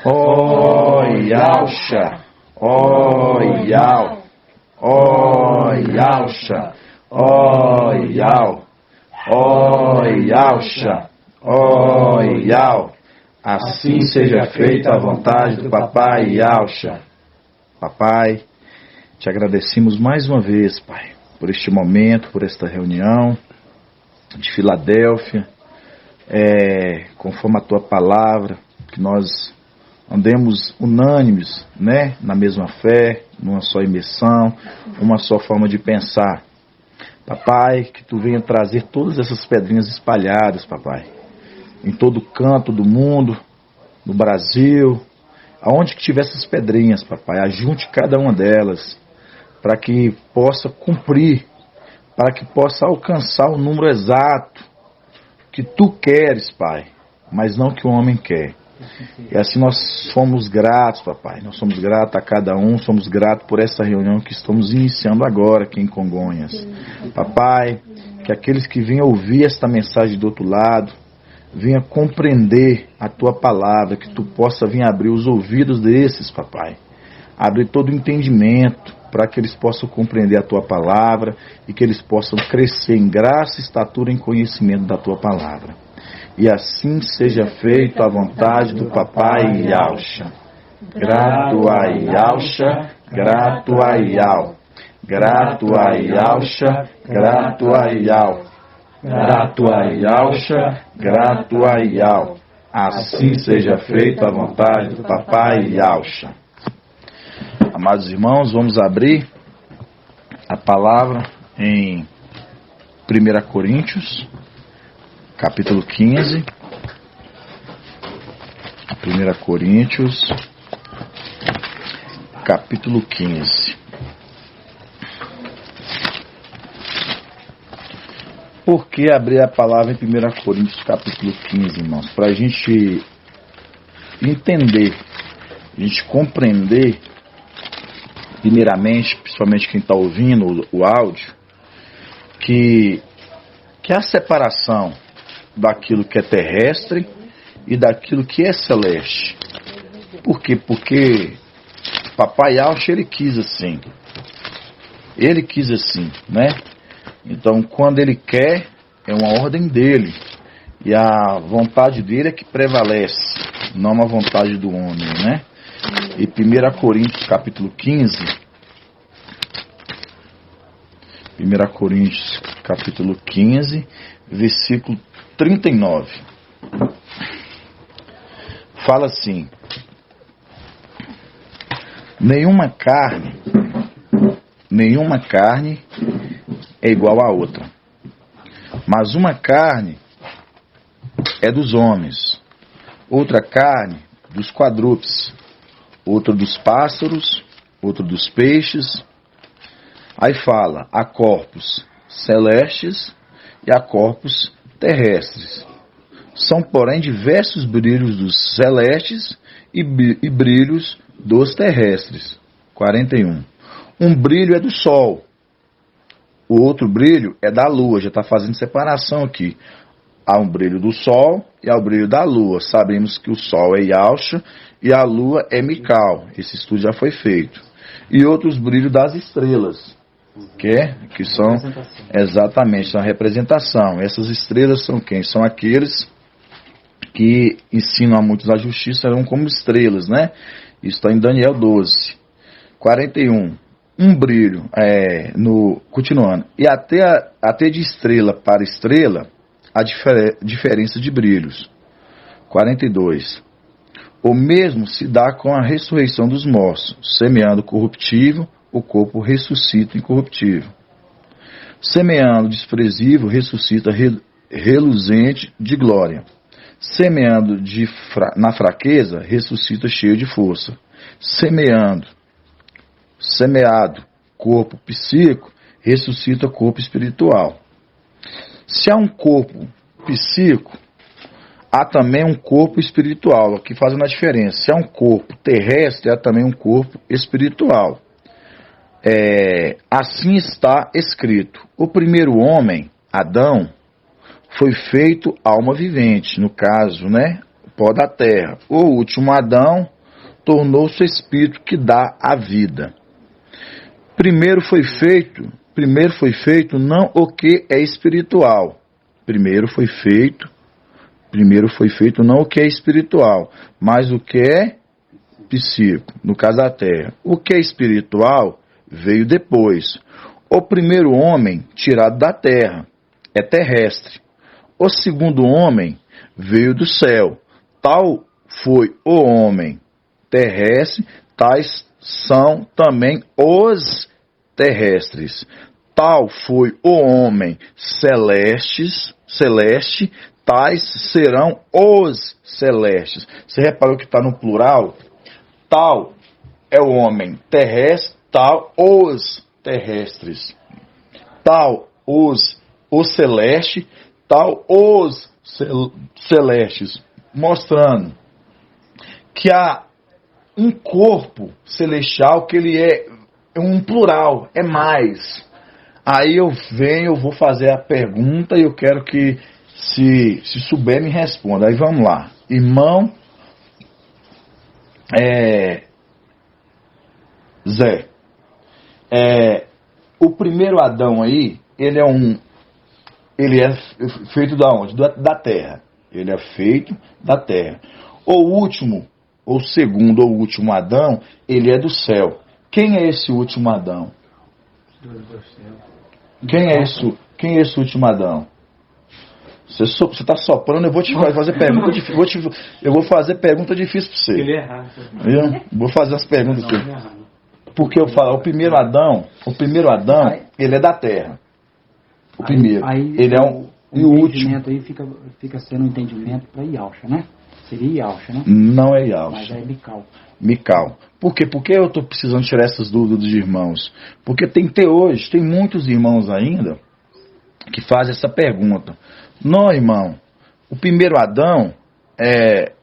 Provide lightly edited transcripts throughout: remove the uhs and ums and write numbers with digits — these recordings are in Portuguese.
Yalcha, Yal, Yalcha, Yal, Yalcha, Yal. Assim seja feita a vontade do Papai Yalcha. Papai, te agradecemos mais uma vez, Pai, por este momento, por esta reunião de Filadélfia, conforme a tua palavra, que nós andemos unânimes, né, na mesma fé, numa só imersão, uma só forma de pensar. Papai, que tu venha trazer todas essas pedrinhas espalhadas, papai, em todo canto do mundo, no Brasil, aonde que tiver essas pedrinhas, papai, ajunte cada uma delas, para que possa cumprir, para que possa alcançar o número exato que tu queres, pai, mas não que o homem quer. E assim nós somos gratos, papai, nós somos gratos a cada um, somos gratos por essa reunião que estamos iniciando agora aqui em Congonhas. Papai, que aqueles que venham ouvir esta mensagem do outro lado, venha compreender a tua palavra, que tu possa vir abrir os ouvidos desses, papai, abrir todo o entendimento, para que eles possam compreender a tua palavra e que eles possam crescer em graça, estatura e em conhecimento da tua palavra. E assim seja feito a vontade do Papai Yalcha. Grato a Yalcha, grato a Yal. Grato a Yalcha, grato a Yal. Grato a Yalcha, grato a Yal. Assim seja feito a vontade do Papai Yalcha. Amados irmãos, vamos abrir a palavra em 1 Coríntios, capítulo 15. 1 Coríntios, capítulo 15. Por que abrir a palavra em 1 Coríntios, capítulo 15, irmãos? Para a gente entender, a gente compreender, primeiramente, principalmente quem está ouvindo o áudio, que a separação daquilo que é terrestre e daquilo que é celeste. Por quê? Porque Papai Yalcha, ele quis assim. Ele quis assim, né? Então, quando ele quer, é uma ordem dele. E a vontade dele é que prevalece, não a vontade do homem, né? E 1 Coríntios, capítulo 15. 1 Coríntios, capítulo 15, versículo 39. Fala assim: nenhuma carne é igual à outra, mas uma carne é dos homens, outra carne dos quadrúpedes, outra dos pássaros, outra dos peixes. Aí fala, há corpos celestes e há corpos terrestres. São, porém, diversos brilhos dos celestes e brilhos dos terrestres. 41. Um brilho é do sol, o outro brilho é da lua. Já está fazendo separação aqui. Há um brilho do sol e há o brilho da lua. Sabemos que o sol é Yalcha e a lua é Mikal. Esse estudo já foi feito. E outros brilhos das estrelas, que são exatamente, são a representação. Essas estrelas são quem? São aqueles que ensinam a muitos a justiça, serão como estrelas, né? Isso está em Daniel 12. 41. Um brilho, continuando. E até de estrela para estrela, a diferença de brilhos. 42. O mesmo se dá com a ressurreição dos mortos. Semeando corruptível, o corpo ressuscita incorruptível. Semeando desprezível, ressuscita reluzente de glória. Semeando na fraqueza, ressuscita cheio de força. Semeado corpo psíquico, ressuscita corpo espiritual. Se há um corpo psíquico, há também um corpo espiritual, aqui fazendo a diferença. Se há um corpo terrestre, há também um corpo espiritual. Assim está escrito: o primeiro homem, Adão, foi feito alma vivente, no caso, né, pó da terra. O último Adão tornou-se o Espírito que dá a vida. Primeiro foi feito não o que é espiritual. Primeiro foi feito não o que é espiritual, mas o que é psíquico, no caso da terra. O que é espiritual veio depois. O primeiro homem tirado da terra é terrestre. O segundo homem veio do céu. Tal foi o homem terrestre, tais são também os terrestres. Tal foi o homem celeste, tais serão os celestes. Você reparou que está no plural? Tal é o homem terrestre, tal os terrestres. Tal o celeste, tal os celestes. Mostrando que há um corpo celestial que ele é um plural, é mais. Aí eu vou fazer a pergunta e eu quero que, se souber, me responda. Aí vamos lá. Irmão Zé, o primeiro Adão aí, ele é feito da onde? Da terra. Ele é feito da terra. O último, ou segundo ou último Adão, ele é do céu. Quem é esse último Adão? Quem é esse último Adão? Você está soprando, eu vou te fazer pergunta difícil. Eu vou fazer pergunta difícil para você. Ele é errado. Vou fazer as perguntas aqui. Porque eu falo, o primeiro Adão, ele é da terra. O primeiro. Ele é e o último. Aí fica sendo um entendimento para Yalcha, né? Seria Yalcha, né? Não é Yalcha. Mas é Mical. Mical. Por quê? Por que eu estou precisando tirar essas dúvidas dos irmãos? Porque tem muitos irmãos ainda que fazem essa pergunta. Não, irmão, o primeiro Adão,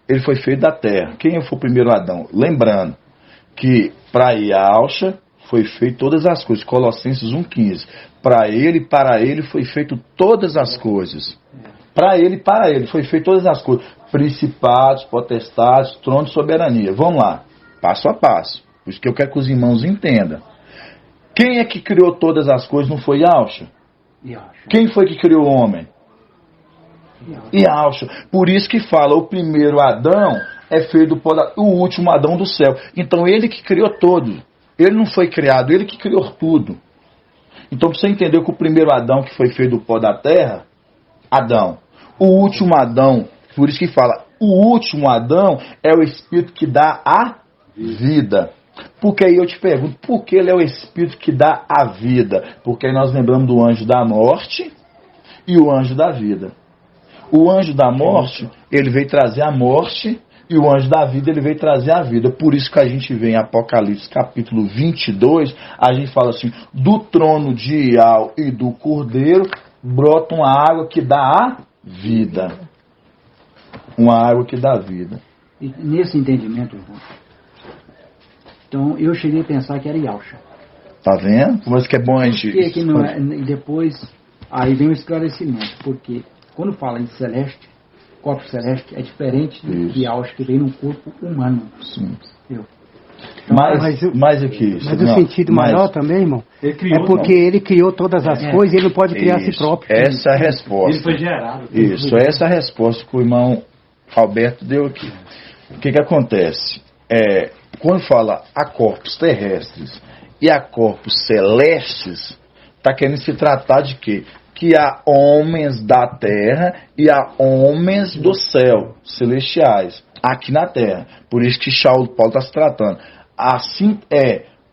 ele foi feito da terra. Quem foi o primeiro Adão? Lembrando que para Yalcha foi feito todas as coisas. Colossenses 1,15. Para ele foi feito todas as coisas. Para ele foi feito todas as coisas. Principados, potestades, trono de soberania. Vamos lá, passo a passo. Por isso que eu quero que os irmãos entendam. Quem é que criou todas as coisas? Não foi Yalcha? Quem foi que criou o homem? Yalcha. Por isso que fala, o primeiro Adão é feito o último Adão do céu. Então ele que criou todo. Ele não foi criado, ele que criou tudo. Então você entendeu que o primeiro Adão que foi feito do pó da terra, Adão. O último Adão, por isso que fala, o último Adão é o Espírito que dá a vida. Porque aí eu te pergunto, por que ele é o Espírito que dá a vida? Porque aí nós lembramos do anjo da morte e o anjo da vida. O anjo da morte, ele veio trazer a morte, e o anjo da vida, ele veio trazer a vida. Por isso que a gente vê em Apocalipse capítulo 22, a gente fala assim, do trono de Ial e do Cordeiro, brota uma água que dá a vida. Uma água que dá vida. E nesse entendimento, irmão, então eu cheguei a pensar que era Yalcha. Tá vendo? Mas que é bom a gente... Por que não é, e depois, aí vem o esclarecimento, porque quando fala em celeste, corpo celeste é diferente de Yalcha, que vem num corpo humano. Sim. Então, mais o que isso? Mas o sentido maior também, irmão, é porque ele criou todas as coisas e ele não pode criar a si próprio. Essa é a resposta. Ele foi gerado. Isso, essa é a resposta que o irmão Alberto deu aqui. O que acontece? Quando fala a corpos terrestres e a corpos celestes, está querendo se tratar de quê? Que há homens da terra e há homens do céu, celestiais, aqui na terra. Por isso que Paulo está se tratando. Assim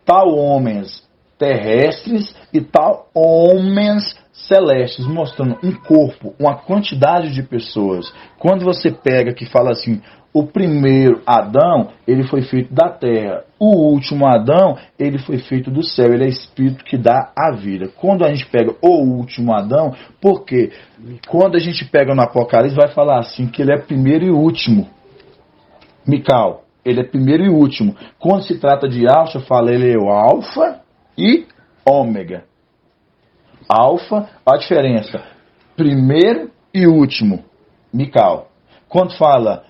tal homens terrestres e tal homens celestes, mostrando um corpo, uma quantidade de pessoas. Quando você pega que fala assim, o primeiro Adão, ele foi feito da terra. O último Adão, ele foi feito do céu. Ele é Espírito que dá a vida. Quando a gente pega o último Adão, porque quando a gente pega no Apocalipse, vai falar assim, que ele é primeiro e último. Mical, ele é primeiro e último. Quando se trata de Yalcha, fala ele é o alfa e ômega. Alfa, a diferença, primeiro e último. Mical. Quando fala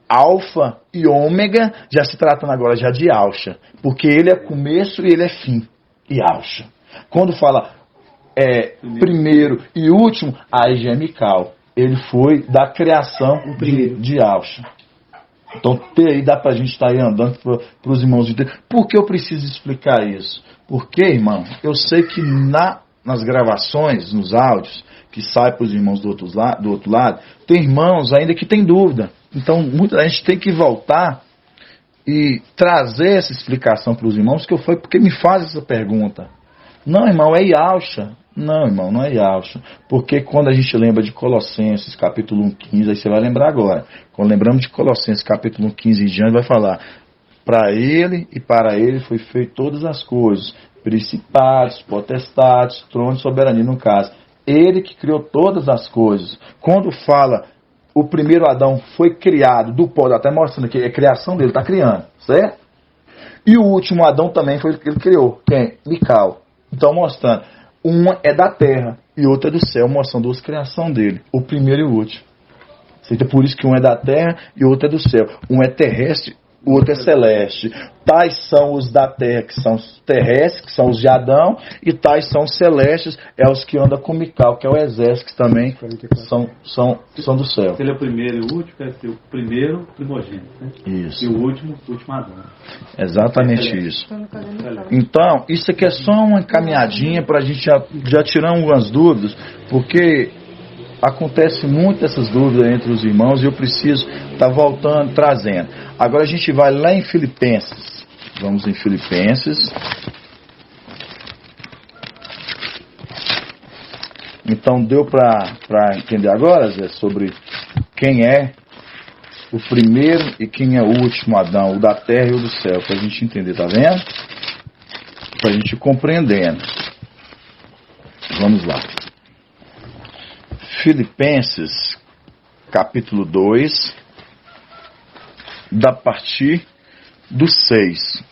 Alfa e Ômega, já se tratando agora já de Alcha, porque ele é começo e ele é fim, e Alcha. Quando fala primeiro e último, aí já é Mical. Ele foi da criação de Alcha. Então, aí dá pra gente estar aí andando para os irmãos entenderem. Por que eu preciso explicar isso? Porque, irmão, eu sei que nas gravações, nos áudios, que saem para os irmãos do outro lado, tem irmãos ainda que tem dúvida. Então, a gente tem que voltar e trazer essa explicação para os irmãos, porque me faz essa pergunta. Não, irmão, é Yalcha. Não, irmão, não é Yalcha. Porque quando a gente lembra de Colossenses, capítulo 1:15, aí você vai lembrar agora. Quando lembramos de Colossenses, capítulo 1:15 em diante, vai falar: para ele e para ele foi feito todas as coisas, principados, potestades, trono e soberania, no caso. Ele que criou todas as coisas. Quando fala o primeiro Adão foi criado do pó, até mostrando aqui, é a criação dele, está criando, certo? E o último Adão também foi ele que criou. Quem? Mical. Então mostrando, uma é da terra e outra é do céu, mostrando duas criações dele, o primeiro e o último. Seja por isso que um é da terra e o outro é do céu. Um é terrestre, o outro é celeste. Tais são os da terra, que são os terrestres, que são os de Adão, e tais são os celestes, é os que andam com Mical, que é o exército, que também são do céu. Ele é o primeiro e o último, quer dizer, o primeiro primogênito, né? Isso. E o último Adão. Exatamente isso. Então, isso aqui é só uma caminhadinha para a gente já tirar algumas dúvidas, porque acontece muito essas dúvidas entre os irmãos e eu preciso estar voltando, trazendo. Agora a gente vai lá em Filipenses. Vamos em Filipenses. Então deu para entender agora, Zé, sobre quem é o primeiro e quem é o último Adão, o da terra e o do céu, para a gente entender, tá vendo? Para a gente ir compreendendo. Vamos lá. Filipenses, capítulo 2, da partir do 6.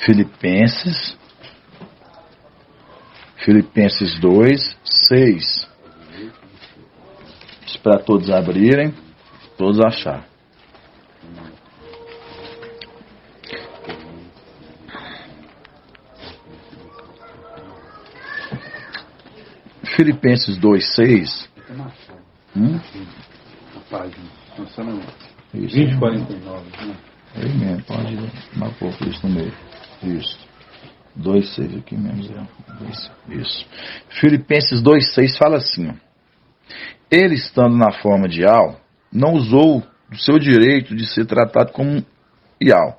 Filipenses 2, 6. Para todos abrirem, todos achar. Filipenses 2, 6. Isso. 20:49. Aí mesmo, pode marcar por isso no meio. Isso. 2, 6 aqui mesmo, Zé. Isso. Filipenses 2, 6 fala assim: ó, ele, estando na forma de Ial, não usou do seu direito de ser tratado como Ial,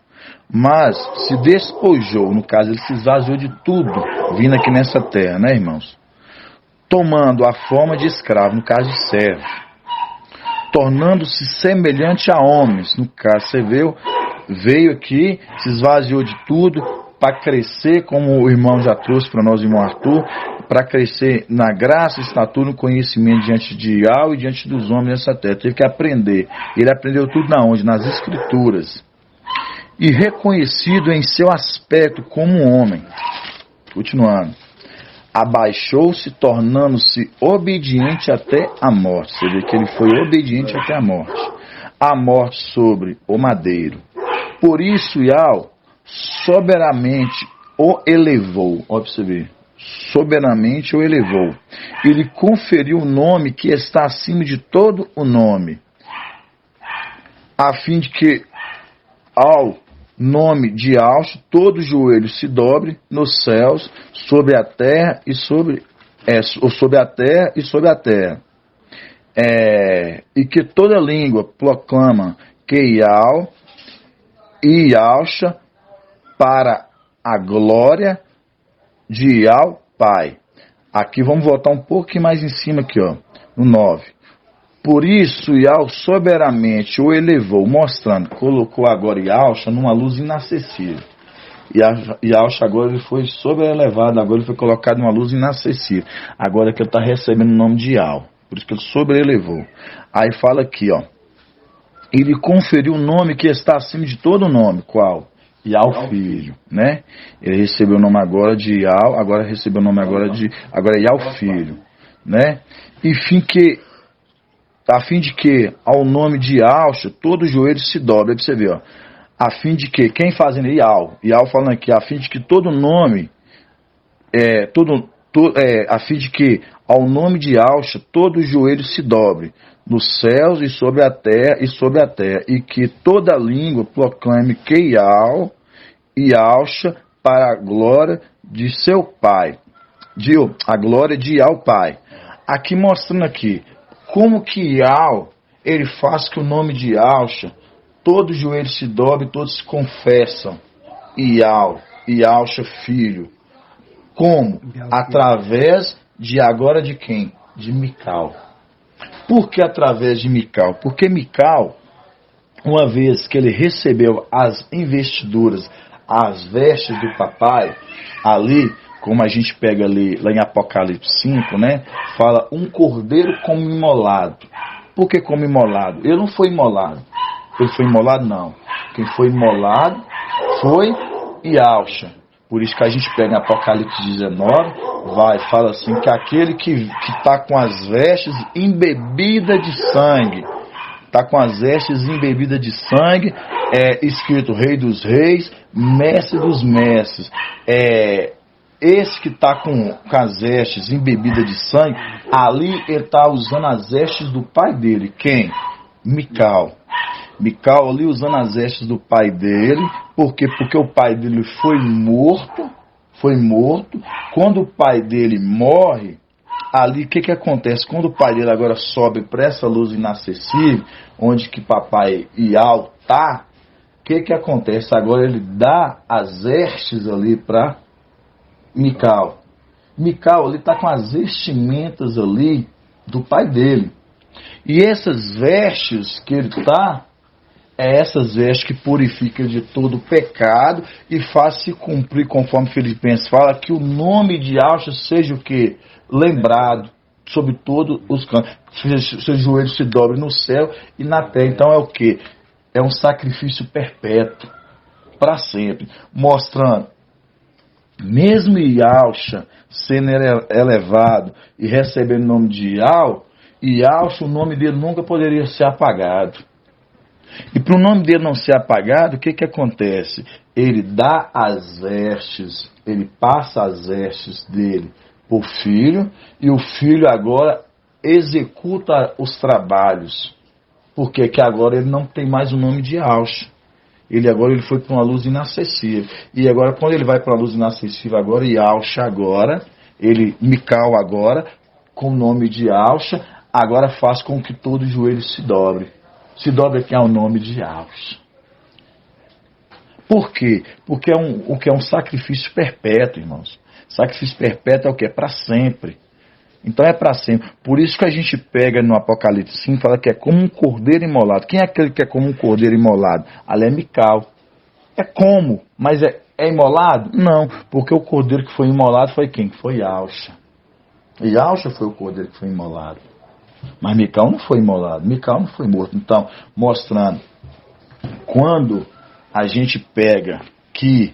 mas se despojou, no caso, ele se esvaziou de tudo, vindo aqui nessa terra, né, irmãos? Tomando a forma de escravo, no caso de servo, tornando-se semelhante a homens, no caso, você veio aqui, se esvaziou de tudo, para crescer, como o irmão já trouxe para nós, o irmão Arthur, para crescer na graça, estatura, no conhecimento diante de Ial e diante dos homens nessa terra. Teve que aprender. Ele aprendeu tudo na onde? Nas Escrituras. E reconhecido em seu aspecto como um homem. Continuando. Abaixou-se, tornando-se obediente até a morte. Você vê que ele foi obediente até a morte. A morte sobre o madeiro. Por isso, Ial soberanamente o elevou. Olha para você ver. Soberanamente o elevou. Ele conferiu o nome que está acima de todo o nome, a fim de que ao nome de Alcho todo joelho se dobre nos céus, sobre a terra e sobre a terra, e que toda língua proclama que Ial e Yalcha para a glória de Ial Pai. Aqui vamos voltar um pouquinho mais em cima aqui, ó, no 9. Por isso Ial soberanamente o elevou, mostrando, colocou agora Yalcha numa luz inacessível. Yalcha agora ele foi sobrelevado, agora ele foi colocado numa luz inacessível. Agora que ele está recebendo o nome de Ial, por isso que ele sobrelevou. Aí fala aqui, ó, ele conferiu o nome que está acima de todo nome. Qual? Ial Filho, né? Ele recebeu o nome agora de Ial, agora recebeu o nome agora é Ial Filho, né? Enfim que a fim de que ao nome de Yahshua todo joelho se dobre. Aí pra você ver, ó. A fim de que, quem fazendo Yahweh falando aqui, a fim de que todo nome, a fim de que ao nome de Yahshua todo joelho se dobre, nos céus e sobre a terra, e que toda língua proclame que Yahshua para a glória de seu Pai, a glória de Yahweh Pai. Aqui mostrando aqui, como que Yahweh, ele faz que o nome de Yahshua, todo joelho se dobre, todos se confessam, Yahshua Filho. Como? Através de agora de quem? De Mical. Por que através de Mical? Porque Mical, uma vez que ele recebeu as investiduras, as vestes do papai, ali, como a gente pega ali, lá em Apocalipse 5, né? Fala um cordeiro como imolado. Por que como imolado? Ele não foi imolado. Ele foi imolado? Não. Quem foi imolado foi Yahshua. Por isso que a gente pega em Apocalipse 19, fala assim, que aquele que está com as vestes embebidas de sangue, está com as vestes embebidas de sangue, é escrito Rei dos Reis, Mestre dos Mestres. Esse que está com as vestes embebidas de sangue, ali ele está usando as vestes do pai dele. Quem? Mical. Mical ali usando as vestes do pai dele. Por quê? Porque o pai dele foi morto. Quando o pai dele morre, ali o que acontece? Quando o pai dele agora sobe para essa luz inacessível, onde que papai Ial está, o que acontece? Agora ele dá as vestes ali para Mical. Mical ali está com as vestimentas ali do pai dele. E essas vestes que ele está, essas vestes que purificam de todo pecado e faz se cumprir, conforme Filipenses fala, que o nome de Yahshua seja o que? Lembrado sobre todos os cantos. Seus joelhos se dobrem no céu e na terra. Então é o que? É um sacrifício perpétuo, para sempre. Mostrando, mesmo Yahshua sendo elevado e recebendo o nome de Yahshua, o nome dele nunca poderia ser apagado. E para o nome dele não ser apagado, o que acontece? Ele dá as vestes, ele passa as vestes dele para o filho, e o filho agora executa os trabalhos. Porque que agora ele não tem mais o nome de Yahshua. Ele foi para uma luz inacessível. E agora, quando ele vai para uma luz inacessível, agora Yahshua agora, Mical agora, com o nome de Yahshua, agora faz com que todo joelho se dobre. Se dobra aqui ao nome de Yahshua. Por quê? Porque o que é um sacrifício perpétuo, irmãos. Sacrifício perpétuo é o que? É para sempre. Então é para sempre. Por isso que a gente pega no Apocalipse 5 e fala que é como um cordeiro imolado. Quem é aquele que é como um cordeiro imolado? Ali é Mical. É como? Mas é imolado? Não, porque o cordeiro que foi imolado foi quem? Foi Yahshua. E Yahshua foi o cordeiro que foi imolado. Mas Mical não foi imolado, Mical não foi morto. Então, mostrando, quando a gente pega que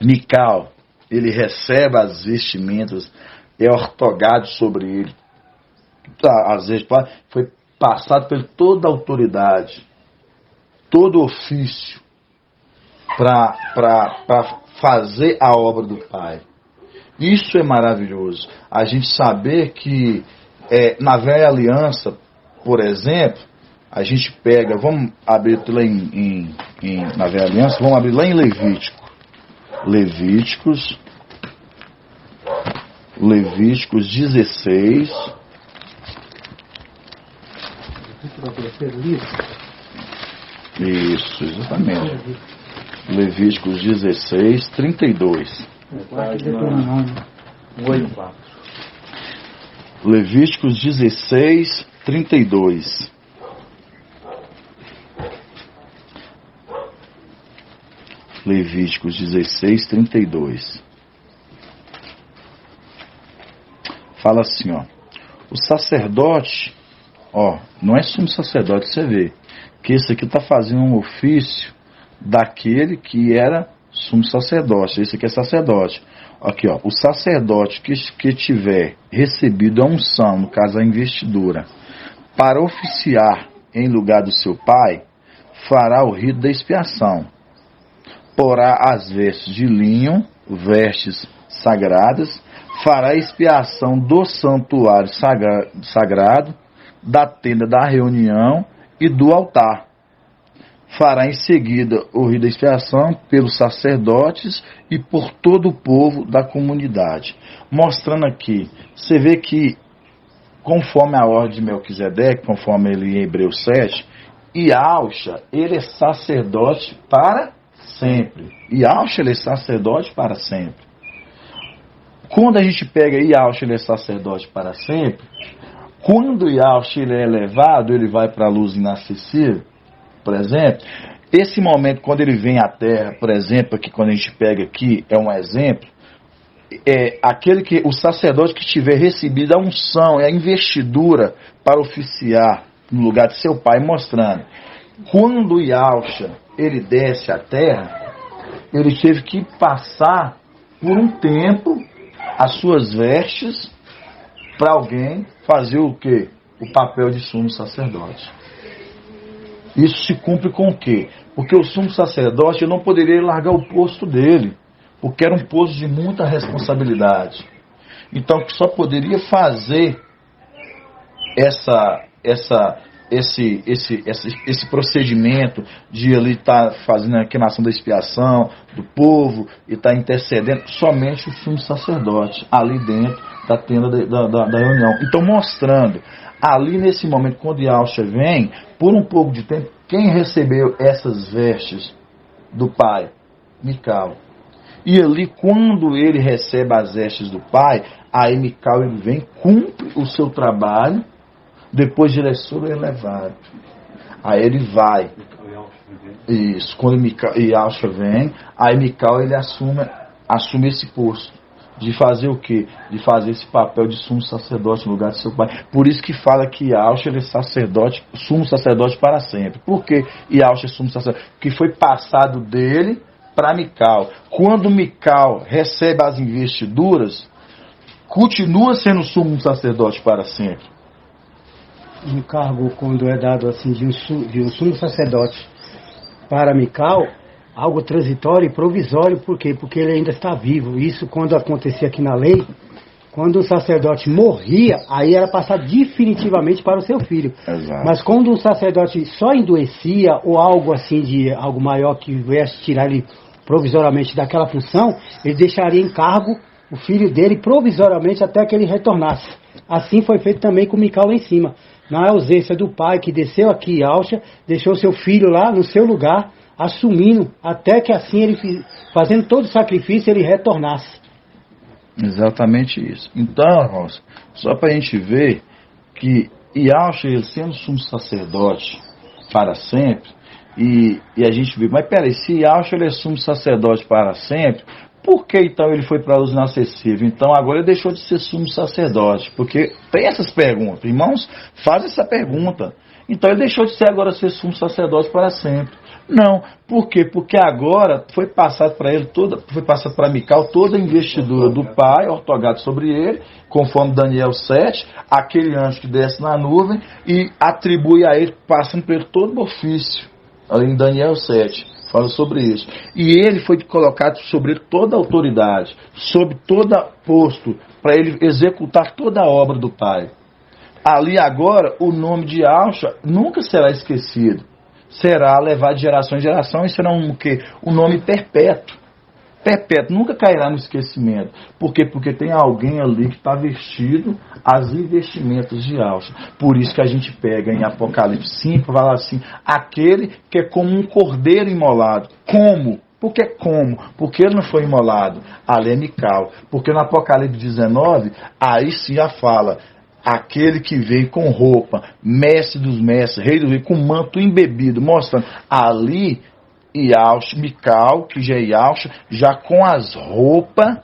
Mical, ele recebe as vestimentas, é ortogado sobre ele, às vezes foi passado por toda a autoridade, todo ofício, para fazer a obra do Pai. Isso é maravilhoso, a gente saber que na velha aliança, por exemplo, a gente pega, vamos abrir lá na velha aliança, vamos abrir lá em Levíticos 16. Isso, exatamente. Levíticos 16, 32. Levíticos 16, 32. Levíticos 16, 32. Fala assim, ó. O sacerdote, não é sumo sacerdote, você vê, que esse aqui está fazendo um ofício daquele que era sumo sacerdote. Esse aqui é sacerdote. Aqui, ó, o sacerdote que tiver recebido a unção, no caso a investidura, Para oficiar em lugar do seu pai, fará o rito da expiação. Porá as vestes de linho, vestes sagradas, fará a expiação do santuário sagrado, da tenda da reunião e do altar. Fará em seguida o rito da expiação pelos sacerdotes e por todo o povo da comunidade. Mostrando aqui, você vê que conforme a ordem de Melquisedeque, conforme ele em Hebreus 7, Yahusha, ele é sacerdote para sempre. Yahusha, ele é sacerdote para sempre. Quando a gente pega Yahusha, ele é sacerdote para sempre, quando Yahusha ele é elevado, ele vai para a luz inacessível, por exemplo, esse momento quando ele vem à Terra, por exemplo, aqui quando a gente pega aqui, é um exemplo, é aquele que, o sacerdote que tiver recebido a unção, a investidura para oficiar no lugar de seu pai, mostrando, quando Yahusha, ele desce à Terra, ele teve que passar por um tempo as suas vestes para alguém fazer o quê? O papel de sumo sacerdote. Isso se cumpre com o quê? Porque o sumo sacerdote não poderia largar o posto dele, porque era um posto de muita responsabilidade. Então, que só poderia fazer esse procedimento de ali estar fazendo a queimação da expiação do povo e estar intercedendo, somente o sumo sacerdote, ali dentro da tenda da reunião. Então, mostrando, ali nesse momento, quando Yahusha vem, por um pouco de tempo, quem recebeu essas vestes do pai? Mical. E ali, quando ele recebe as vestes do pai, aí Mical ele vem, cumpre o seu trabalho, depois de ele é elevado. Aí ele vai. Isso, quando Yahusha vem, aí Mical ele assume esse posto. De fazer o quê? De fazer esse papel de sumo sacerdote no lugar de seu pai. Por isso que fala que Yahusha ele é sacerdote, sumo sacerdote para sempre. Por que Yahusha é sumo sacerdote? Porque foi passado dele para Mical. Quando Mical recebe as investiduras, continua sendo sumo sacerdote para sempre. Um cargo, quando é dado assim de um sumo sacerdote para Mical, algo transitório e provisório. Por quê? Porque ele ainda está vivo. Isso quando acontecia aqui na lei, quando o sacerdote morria, aí era passado definitivamente para o seu filho. Exato. Mas quando o sacerdote só adoecia ou algo assim de algo maior que viesse tirar ele provisoriamente daquela função, ele deixaria em cargo o filho dele provisoriamente até que ele retornasse. Assim foi feito também com Mical lá em cima. Na ausência do pai que desceu aqui Yahusha, deixou seu filho lá no seu lugar, assumindo, até que assim ele, fazendo todo o sacrifício, ele retornasse. Exatamente isso. Então, irmãos, só para a gente ver que Yahusha, ele sendo sumo sacerdote para sempre, e a gente vê, mas peraí, se Yahusha ele é sumo sacerdote para sempre, por que então ele foi para a luz inacessível? Então agora ele deixou de ser sumo sacerdote, porque tem essas perguntas, irmãos, faz essa pergunta. Então ele deixou de ser agora ser sumo sacerdote para sempre. Não, por quê? Porque agora foi passado para ele foi passado para Mical toda a investidura do pai, ortogado sobre ele, conforme Daniel 7, aquele anjo que desce na nuvem e atribui a ele, passando por ele todo o ofício, ali em Daniel 7. Fala sobre isso. E ele foi colocado sobre toda a autoridade, sobre todo posto, para ele executar toda a obra do Pai. Ali agora, o nome de Yahusha nunca será esquecido. Será levado de geração em geração e será um nome perpétuo. Perpétuo, nunca cairá no esquecimento. Por quê? Porque tem alguém ali que está vestido as investimentos de Yahusha. Por isso que a gente pega em Apocalipse 5, fala assim, aquele que é como um cordeiro imolado. Como? Por que como? Porque ele não foi imolado. Ali é Mical. Porque no Apocalipse 19, aí sim já fala, aquele que vem com roupa, mestre dos mestres, rei dos reis, com manto embebido, mostrando ali Yahusha, Mical, que já é Yahusha, já com as roupas,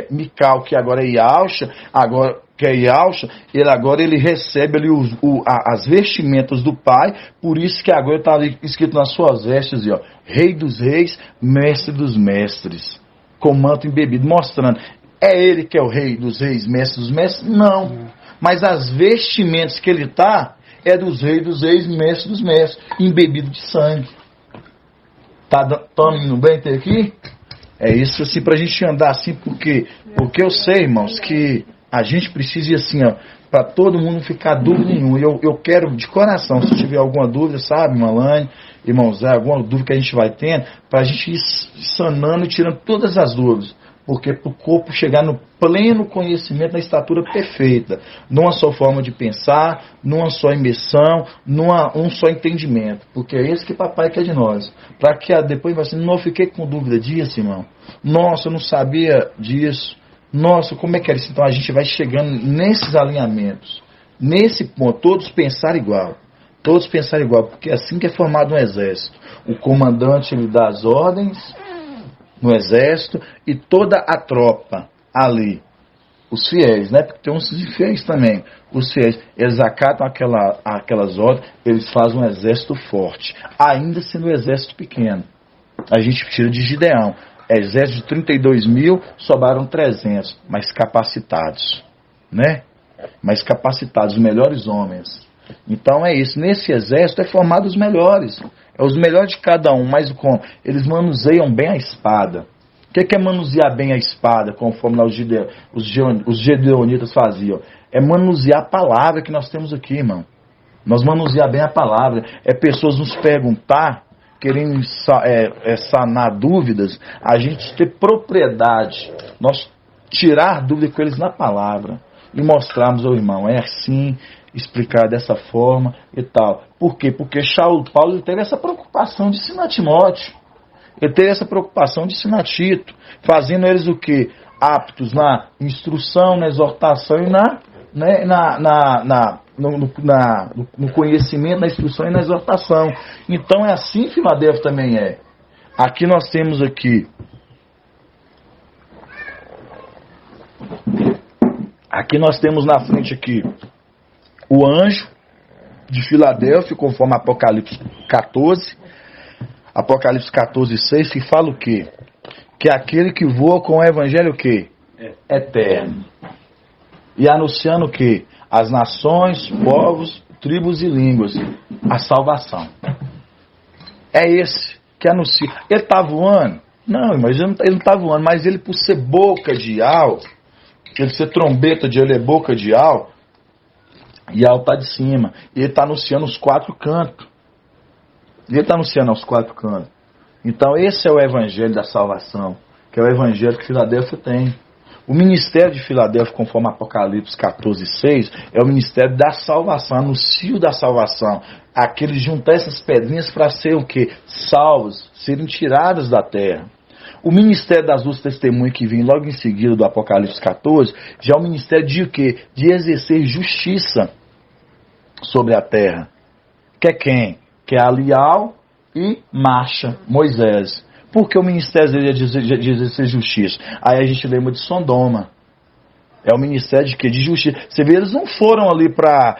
Mical, que agora é Yahusha, agora que é Yahusha, ele recebe ali as vestimentas do pai, por isso que agora está ali escrito nas suas vestes, rei dos reis, mestre dos mestres, com manto embebido, mostrando, é ele que é o rei dos reis, mestre dos mestres? Não. mas as vestimentas que ele está é dos reis, mestres dos mestres, embebido de sangue. Tá indo bem até aqui? É isso assim, pra gente andar assim, porque eu sei, irmãos, que a gente precisa ir assim, ó, para todo mundo não ficar dúvida nenhuma. Eu quero de coração, se tiver alguma dúvida, sabe, irmã Lane, irmão Zé, alguma dúvida que a gente vai tendo, para a gente ir sanando e tirando todas as dúvidas. Porque para o corpo chegar no pleno conhecimento, na estatura perfeita, numa só forma de pensar, numa só imersão, um só entendimento. Porque é isso que papai quer de nós. Para que depois vai assim, não fiquei com dúvida disso, irmão. Nossa, eu não sabia disso. Nossa, como é que é isso? Então a gente vai chegando nesses alinhamentos, nesse ponto, todos pensar igual. Todos pensar igual, porque é assim que é formado um exército. O comandante ele dá as ordens no exército e toda a tropa ali, os fiéis, né? Porque tem uns infiéis também. Os fiéis, eles acatam aquelas ordens, eles fazem um exército forte, ainda sendo um exército pequeno. A gente tira de Gideão. Exército de 32 mil, sobraram 300, mas capacitados, né? Mas capacitados, os melhores homens. Então é isso, nesse exército é formado os melhores, é os melhores de cada um, mas como? Eles manuseiam bem a espada. O que é manusear bem a espada, conforme lá os gedeonitas faziam? É manusear a palavra que nós temos aqui, irmão. Nós manusear bem a palavra. É pessoas nos perguntar, querendo sanar dúvidas, a gente ter propriedade, nós tirar dúvida com eles na palavra e mostrarmos ao irmão, é assim, explicar dessa forma e tal. Por quê? Porque Paulo ele teve essa preocupação de ensinar Timóteo, ele teve essa preocupação de ensinar Tito, fazendo eles o quê? Aptos na instrução, na exortação e no conhecimento, na instrução e na exortação. Então é assim que Filadélfia também é. Aqui nós temos na frente aqui o anjo de Filadélfia, conforme Apocalipse 14, Apocalipse 14, 6, que fala o quê? Que é aquele que voa com o evangelho o quê? Eterno. E anunciando o quê? As nações, povos, tribos e línguas, a salvação. É esse que anuncia. Ele está voando? Não, mas ele não está voando, mas ele, por ser boca de Iau, ele ser trombeta de ele é boca de Iau, Iau está de cima. E ele está anunciando os 4 cantos. Ele está anunciando aos 4 cantos. Então esse é o evangelho da salvação, que é o evangelho que Filadélfia tem. O ministério de Filadélfia, conforme Apocalipse 14, 6, é o ministério da salvação, anuncio da salvação. Aqueles juntar essas pedrinhas para ser o quê? Salvos, serem tirados da terra. O ministério das duas testemunhas que vem logo em seguida do Apocalipse 14, já é o ministério de o quê? De exercer justiça sobre a terra. Que é quem? Que é Alial e Marcha, Moisés. Porque o ministério dele é de exercer justiça. Aí a gente lembra de Sodoma. É o ministério de quê? De justiça. Você vê, eles não foram ali para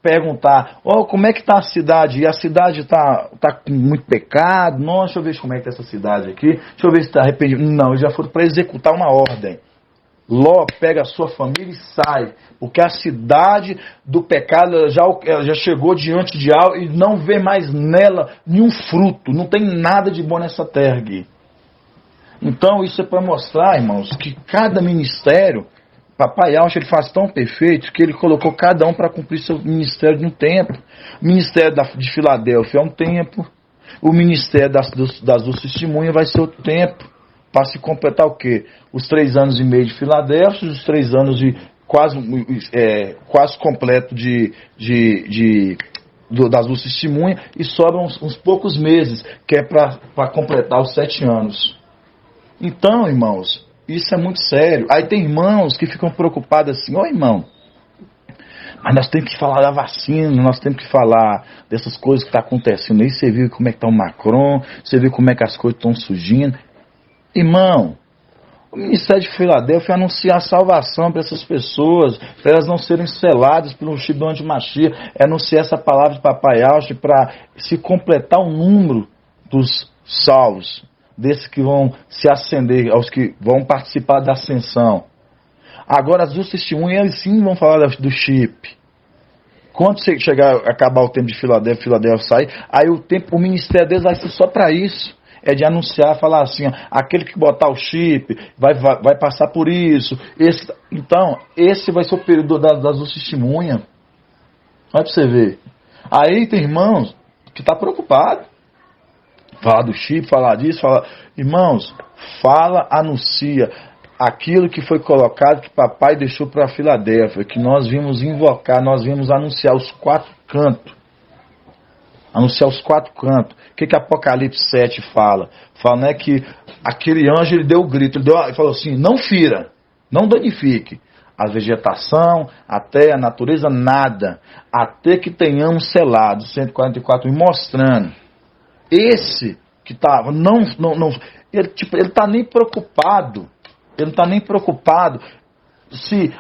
perguntar, como é que está a cidade? E a cidade está com muito pecado? Não, deixa eu ver como é que está essa cidade aqui. Deixa eu ver se está arrependido. Não, eles já foram para executar uma ordem. Ló pega a sua família e sai. Porque a cidade do pecado já chegou diante de algo e não vê mais nela nenhum fruto. Não tem nada de bom nessa terra aqui. Então isso é para mostrar, irmãos, que cada ministério, Papai Alcha, ele faz tão perfeito que ele colocou cada um para cumprir seu ministério de um tempo. O ministério de Filadélfia é um tempo. O ministério das duas testemunhas vai ser outro tempo. Para se completar o quê? Os 3 anos e meio de Filadélfia, os 3 anos e quase completo das duas testemunhas, e sobram uns poucos meses, que é para completar os 7 anos. Então, irmãos, isso é muito sério. Aí tem irmãos que ficam preocupados assim, irmão, mas nós temos que falar da vacina, nós temos que falar dessas coisas que estão acontecendo aí. Você viu como é que está o Macron, você viu como é que as coisas estão surgindo. Irmão, o ministério de Filadélfia é anunciar a salvação para essas pessoas, para elas não serem seladas pelo ungido de Machia, é anunciar essa palavra de Papai Alche para se completar o número dos salvos, desses que vão se ascender, aos que vão participar da ascensão. Agora as duas testemunhas, eles sim vão falar do chip. Quando você acabar o tempo de Filadélfia sair, aí o ministério deles vai ser só para isso. É de anunciar, falar assim, ó, aquele que botar o chip vai passar por isso. Então, esse vai ser o período das duas testemunhas. Olha para você ver. Aí tem irmãos que tá preocupado. Falar do chip, falar disso, irmãos, anuncia aquilo que foi colocado, que papai deixou para Filadélfia, que nós vimos invocar, nós vimos anunciar os 4 cantos. Anunciar os 4 cantos. O que Apocalipse 7 fala? Fala, né, que aquele anjo, ele deu o grito, ele falou assim, não fira, não danifique a vegetação, a terra, a natureza, nada, até que tenhamos selado, 144, mostrando. Esse que estava, ele está nem preocupado. Ele não está nem preocupado se,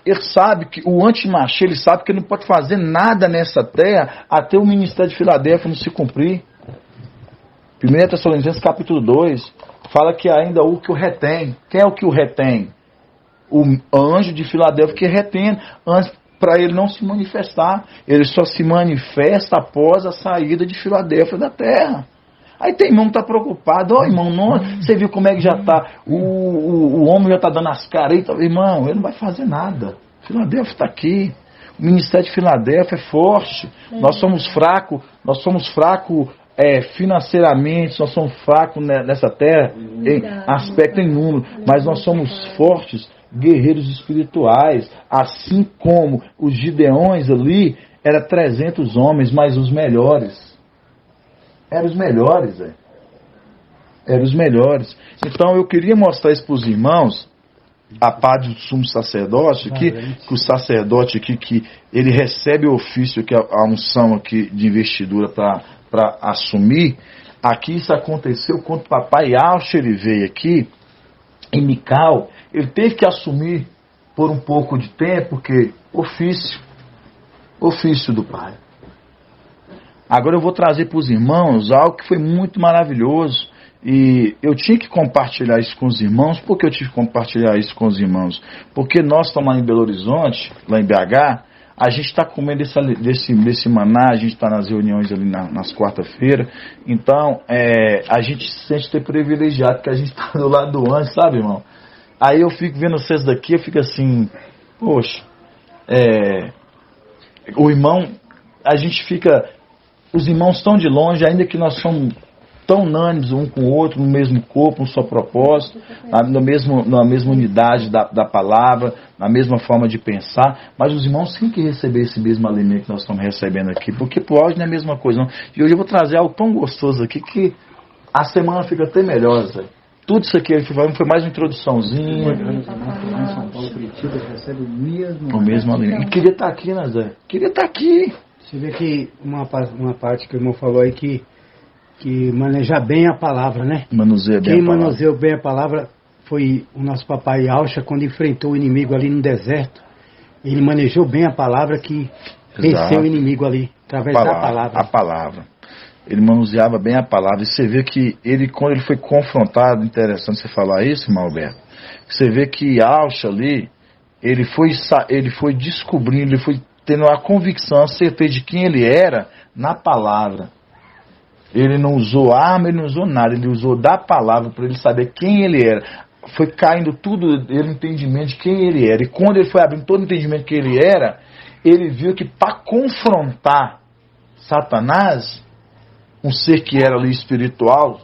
ele sabe que o antimachê, ele sabe que ele não pode fazer nada nessa terra até o ministério de Filadélfia não se cumprir. 1 Tessalonicenses capítulo 2 fala que ainda o que o retém. Quem é o que o retém? O anjo de Filadélfia que retém antes para ele não se manifestar. Ele só se manifesta após a saída de Filadélfia da terra. Aí tem irmão que está preocupado, irmão, você viu como é que já está, o homem já está dando as caras, irmão, ele não vai fazer nada, Filadélfia está aqui, o ministério de Filadélfia é forte, nós somos fracos financeiramente, nós somos fracos nessa terra, em aspecto em número, mas nós somos fortes, guerreiros espirituais, assim como os Gideões ali, eram 300 homens, mas os melhores. Eram os melhores, Eram os melhores. Então eu queria mostrar isso para os irmãos, a parte do sumo sacerdote, que o sacerdote aqui, que ele recebe o ofício, que a unção aqui de investidura para assumir. Aqui isso aconteceu quando o papai Alcher ele veio aqui, em Mical, ele teve que assumir por um pouco de tempo, porque ofício do pai. Agora eu vou trazer para os irmãos algo que foi muito maravilhoso. E eu tinha que compartilhar isso com os irmãos. Por que eu tive que compartilhar isso com os irmãos? Porque nós estamos lá em Belo Horizonte, lá em BH, a gente está comendo desse maná, a gente está nas reuniões ali nas quarta-feiras. Então, a gente se sente ter privilegiado, porque a gente está do lado do anjo, sabe, irmão? Aí eu fico vendo vocês daqui, eu fico assim, poxa, o irmão, a gente fica... Os irmãos estão de longe, ainda que nós somos tão unânimes um com o outro, no mesmo corpo, no só propósito, na mesma unidade da palavra, na mesma forma de pensar, mas os irmãos têm que receber esse mesmo alimento que nós estamos recebendo aqui, porque pro áudio não é a mesma coisa, não. E hoje eu vou trazer algo tão gostoso aqui que a semana fica até melhor, Zé. Tudo isso aqui foi mais uma introduçãozinha. O mesmo alimento. E queria estar aqui, né, Zé? Queria estar aqui. Você vê que uma parte que o irmão falou aí que manejar bem a palavra, né? Quem manuseou bem a palavra foi o nosso papai Alcha, quando enfrentou o inimigo ali no deserto. Ele manejou bem a palavra que venceu o inimigo ali, através da palavra. A palavra. Ele manuseava bem a palavra. E você vê que quando ele foi confrontado, interessante você falar isso, irmão Alberto, você vê que Alcha ali, ele foi descobrindo, ele foi tendo a convicção, a certeza de quem ele era na palavra. Ele não usou arma, ele não usou nada, ele usou da palavra para ele saber quem ele era. Foi caindo tudo ele entendimento de quem ele era. E quando ele foi abrindo todo o entendimento de quem ele era, ele viu que para confrontar Satanás, um ser que era ali espiritual,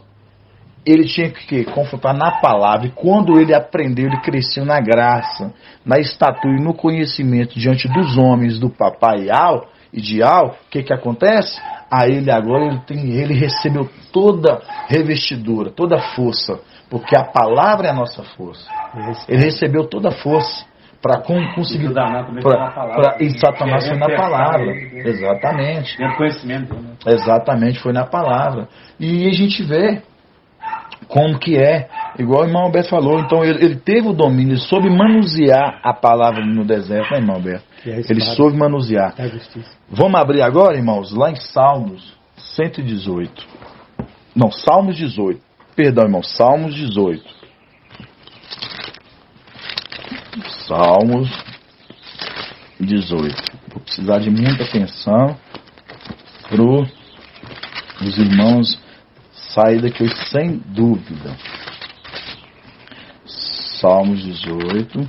ele tinha que confrontar na palavra. E quando ele aprendeu, ele cresceu na graça, na estatura e no conhecimento diante dos homens do papai Al e de Al, o que acontece? A ele agora ele recebeu toda revestidura, toda força, porque a palavra é a nossa força. Ele recebeu toda a força para conseguir e Satanás foi na palavra. Exatamente. Exatamente, foi na palavra. E a gente vê como que igual o irmão Alberto falou. Então ele teve o domínio, ele soube manusear a palavra no deserto, né, irmão Alberto? Ele soube manusear. Vamos abrir agora, irmãos, lá em Salmos 118. Não, Salmos 18. Perdão, irmão, Salmos 18. Salmos 18. Vou precisar de muita atenção para os irmãos saírem daqui sem dúvida. Salmos 18.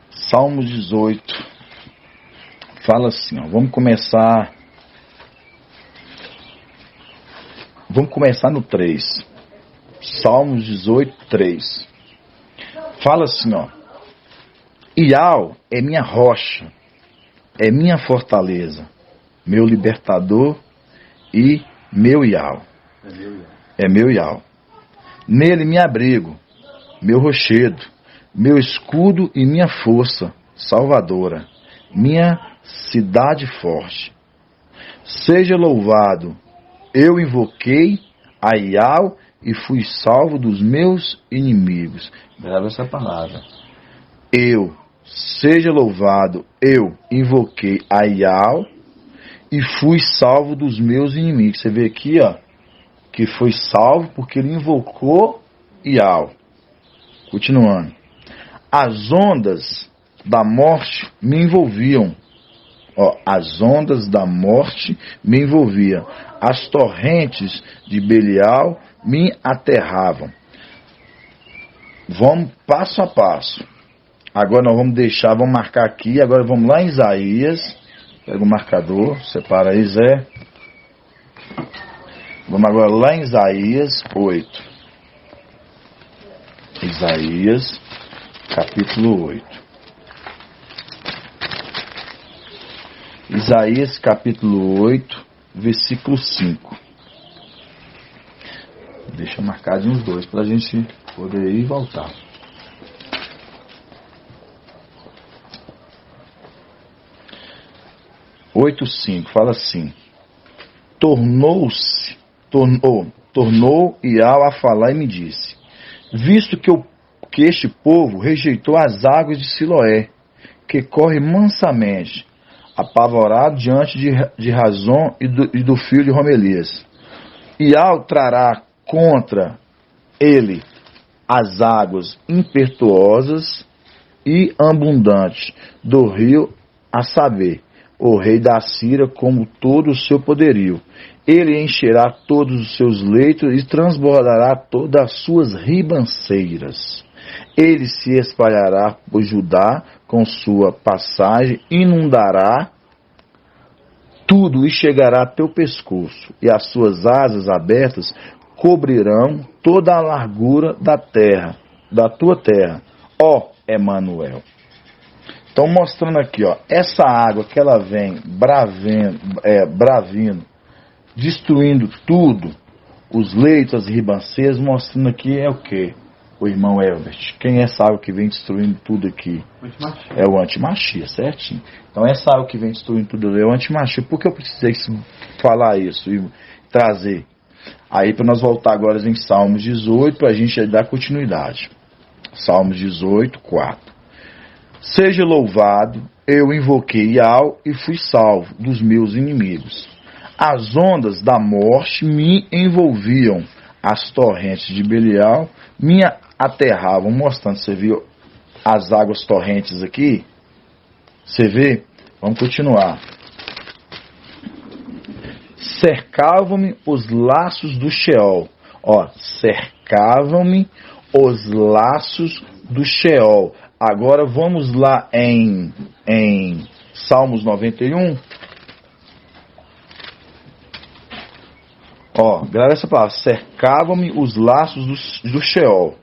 Salmos 18. Fala assim, ó, vamos começar no 3. Salmos 18, 3. Fala assim, ó. Iau é minha rocha, é minha fortaleza, meu libertador e meu Iau. É meu Iau. Nele me abrigo, meu rochedo, meu escudo e minha força salvadora, minha cidade forte. Seja louvado, eu invoquei a Iau e fui salvo dos meus inimigos. Grava essa palavra. Seja louvado, eu invoquei a Iau e fui salvo dos meus inimigos. Você vê aqui, ó, que foi salvo porque ele invocou Iau. Continuando. As ondas da morte me envolviam. Ó, as ondas da morte me envolviam. As torrentes de Belial me aterravam. Vamos passo a passo. Agora nós vamos marcar aqui. Agora vamos lá em Isaías. Pega o marcador, separa aí, Zé. Vamos agora lá em Isaías 8. Isaías, capítulo 8. Isaías, capítulo 8, versículo 5. Deixa eu marcar de uns dois para a gente poder ir e voltar. 8:5 fala assim: tornou Iau a falar e me disse: visto que este povo rejeitou as águas de Siloé, que corre mansamente, apavorado diante de Razon e do filho de Romelias, Iau trará contra ele as águas impetuosas e abundantes do rio, a saber, o rei da Síria, como todo o seu poderio. Ele encherá todos os seus leitos e transbordará todas as suas ribanceiras. Ele se espalhará por Judá com sua passagem, inundará tudo e chegará a teu pescoço, e as suas asas abertas cobrirão toda a largura da terra, da tua terra, ó Emanuel. Então mostrando aqui, ó, essa água que ela vem bravindo, destruindo tudo, os leitos, as ribanceiras, mostrando aqui é o que? O irmão Elbert. Quem é essa água que vem destruindo tudo aqui? É o antimachia, certinho? Então essa água que vem destruindo tudo é o antimachia. Por que eu precisei falar isso e trazer? Aí para nós voltar agora em Salmos 18, para a gente dar continuidade. Salmos 18, 4. Seja louvado, eu invoquei Iau e fui salvo dos meus inimigos. As ondas da morte me envolviam, as torrentes de Belial me aterravam, mostrando, você viu as águas torrentes aqui? Você vê? Vamos continuar. Cercavam-me os laços do Sheol. Ó, cercavam-me os laços do Sheol. Agora vamos lá em Salmos 91. Ó, grava essa palavra. Cercavam-me os laços do Sheol.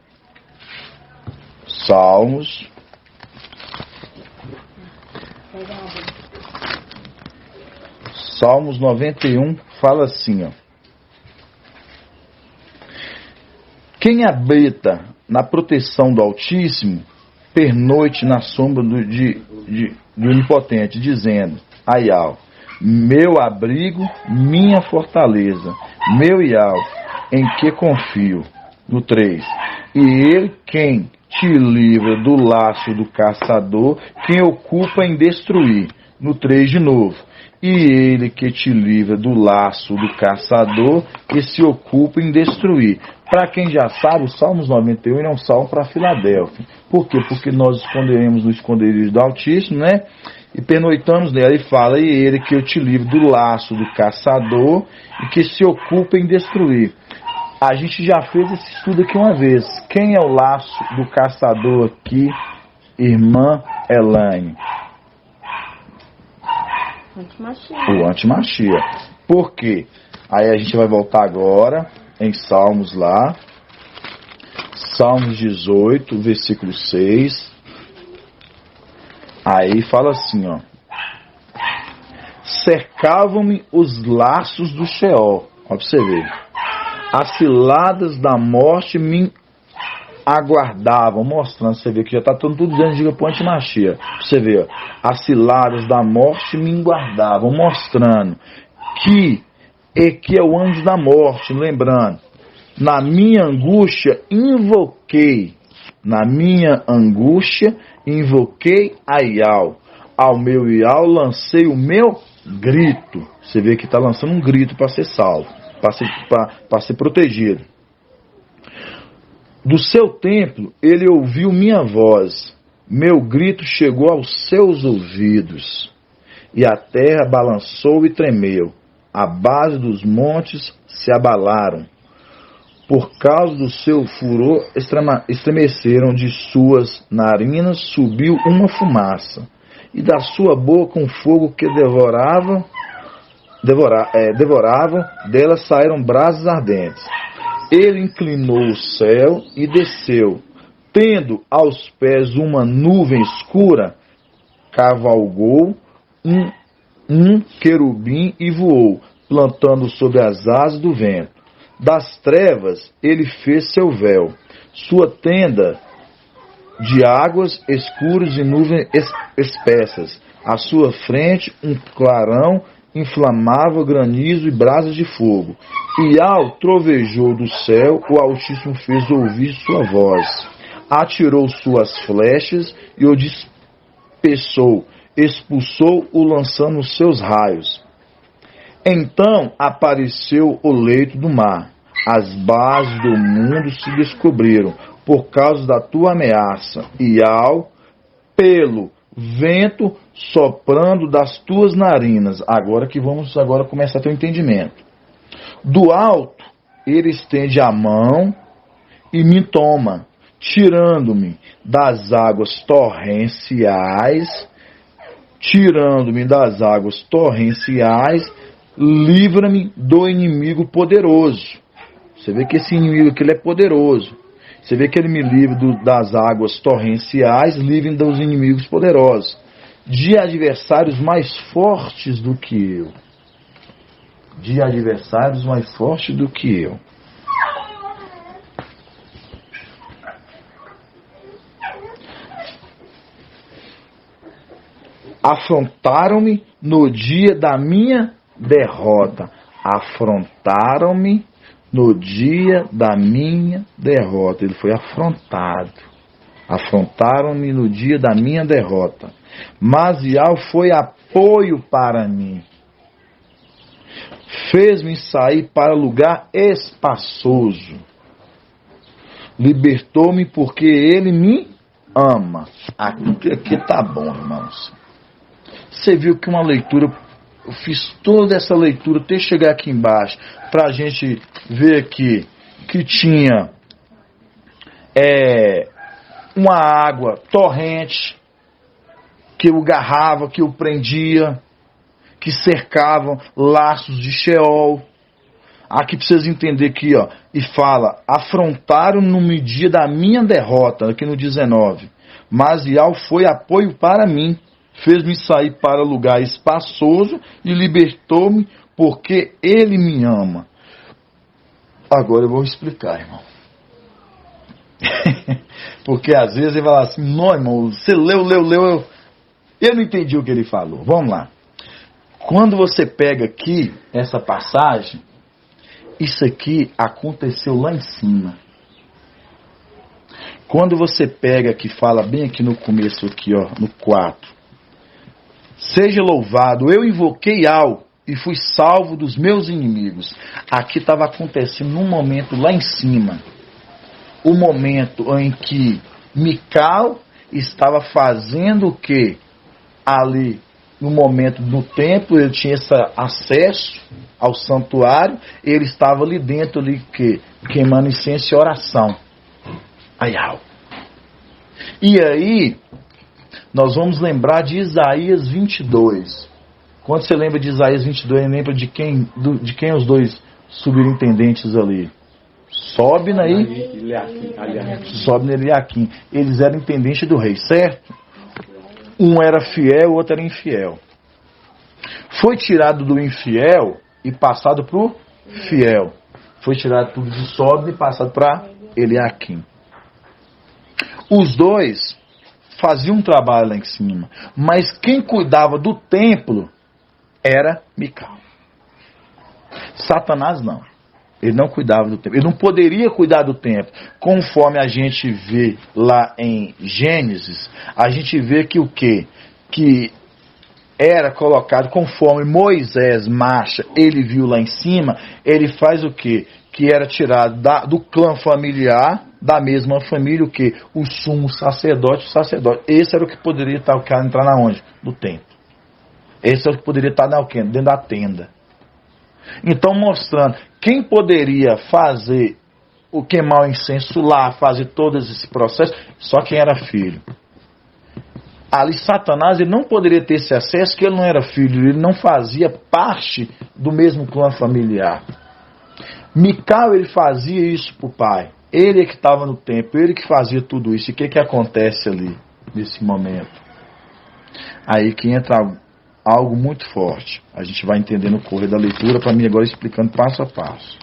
Salmos 91 fala assim, ó. Quem habita na proteção do Altíssimo, pernoite na sombra do Onipotente, dizendo: Iau, meu abrigo, minha fortaleza, meu Iau, em que confio. No 3. E ele quem te livra do laço do caçador, quem ocupa em destruir. No 3 de novo. E ele que te livra do laço do caçador, que se ocupa em destruir. Para quem já sabe, o Salmos 91 é um salmo para Filadélfia. Por quê? Porque nós esconderemos no esconderijo do Altíssimo, né? E pernoitamos nela. E fala, e ele que eu te livre do laço do caçador e que se ocupa em destruir. A gente já fez esse estudo aqui uma vez. Quem é o laço do caçador aqui, irmã Elaine? O antimachia. Por quê? Aí a gente vai voltar agora em Salmos lá. Salmos 18, versículo 6. Aí fala assim, ó. Cercavam-me os laços do Sheol. Ó, pra você ver. As ciladas da morte me aguardavam, mostrando, você vê que já está tudo dizendo, diga para o antimachia. Você vê, ó, as ciladas da morte me aguardavam, mostrando que é o anjo da morte, lembrando, na minha angústia invoquei a Ial, ao meu Ial lancei o meu grito. Você vê que está lançando um grito para ser salvo, para ser protegido. Do seu templo ele ouviu minha voz, meu grito chegou aos seus ouvidos, e a terra balançou e tremeu, a base dos montes se abalaram, por causa do seu furor estremeceram, de suas narinas subiu uma fumaça, e da sua boca um fogo que devorava, dela saíram brasas ardentes. Ele inclinou o céu e desceu, tendo aos pés uma nuvem escura, cavalgou um querubim e voou, plantando sobre as asas do vento. Das trevas ele fez seu véu, sua tenda de águas escuras e nuvens espessas. À sua frente um clarão inflamava granizo e brasas de fogo. E ao trovejou do céu, o Altíssimo fez ouvir sua voz. Atirou suas flechas e o dispersou, expulsou-o lançando os seus raios. Então apareceu o leito do mar. As bases do mundo se descobriram por causa da tua ameaça. E pelo vento soprando das tuas narinas. Agora que vamos começar a ter um entendimento. Do alto ele estende a mão e me toma, tirando-me das águas torrenciais, livra-me do inimigo poderoso. Você vê que esse inimigo aqui ele é poderoso. Você vê que ele me livra das águas torrenciais, livre dos inimigos poderosos, de adversários mais fortes do que eu. Afrontaram-me no dia da minha derrota. Ele foi afrontado. Afrontaram-me no dia da minha derrota. Mas Ial foi apoio para mim. Fez-me sair para lugar espaçoso. Libertou-me porque ele me ama. Aqui tá bom, irmãos. Você viu que uma leitura, eu fiz toda essa leitura até chegar aqui embaixo, para a gente ver aqui que tinha uma água torrente, que o garrava, que o prendia, que cercavam laços de Sheol. Aqui precisa entender aqui, ó, e fala, afrontaram no dia da minha derrota, aqui no 19, mas Ial foi apoio para mim, fez-me sair para lugar espaçoso e libertou-me porque ele me ama. Agora eu vou explicar, irmão. Porque às vezes ele vai falar assim, não, irmão, você leu, eu não entendi o que ele falou. Vamos lá. Quando você pega aqui essa passagem, isso aqui aconteceu lá em cima. Quando você pega aqui, fala bem aqui no começo, aqui, ó, no 4. Seja louvado, eu invoquei e fui salvo dos meus inimigos. Aqui estava acontecendo num momento lá em cima. O momento em que Mical estava fazendo o que? Ali, no momento no templo, ele tinha esse acesso ao santuário, ele estava ali dentro, ali, queimando incenso e oração. E aí, nós vamos lembrar de Isaías 22. Quando você lembra de Isaías 22, lembra de quem os dois superintendentes ali? Sobna aí, Sobna e Eliaquim. Eles eram intendentes do rei, certo? Um era fiel, o outro era infiel. Foi tirado do infiel e passado para o fiel. Foi tirado tudo de Sobna e passado para Eliaquim. Os dois faziam um trabalho lá em cima, mas quem cuidava do templo era Mical. Satanás não. Ele não cuidava do templo. Ele não poderia cuidar do templo. Conforme a gente vê lá em Gênesis, a gente vê que o quê? Que era colocado conforme Moisés marcha, ele viu lá em cima, ele faz o quê? Que era tirado do clã familiar, da mesma família, o quê? O sumo sacerdote, o sacerdote. Esse era o que poderia entrar na onde? No templo. Esse era o que poderia estar dentro da tenda. Então, mostrando quem poderia fazer o queimar o incenso lá, fazer todo esse processo, só quem era filho. Ali Satanás ele não poderia ter esse acesso, porque ele não era filho, ele não fazia parte do mesmo clã familiar. Mical ele fazia isso para o pai. Ele é que estava no templo, ele que fazia tudo isso. E o que acontece ali, nesse momento? Aí que entra algo muito forte. A gente vai entender no correr da leitura, para mim agora explicando passo a passo.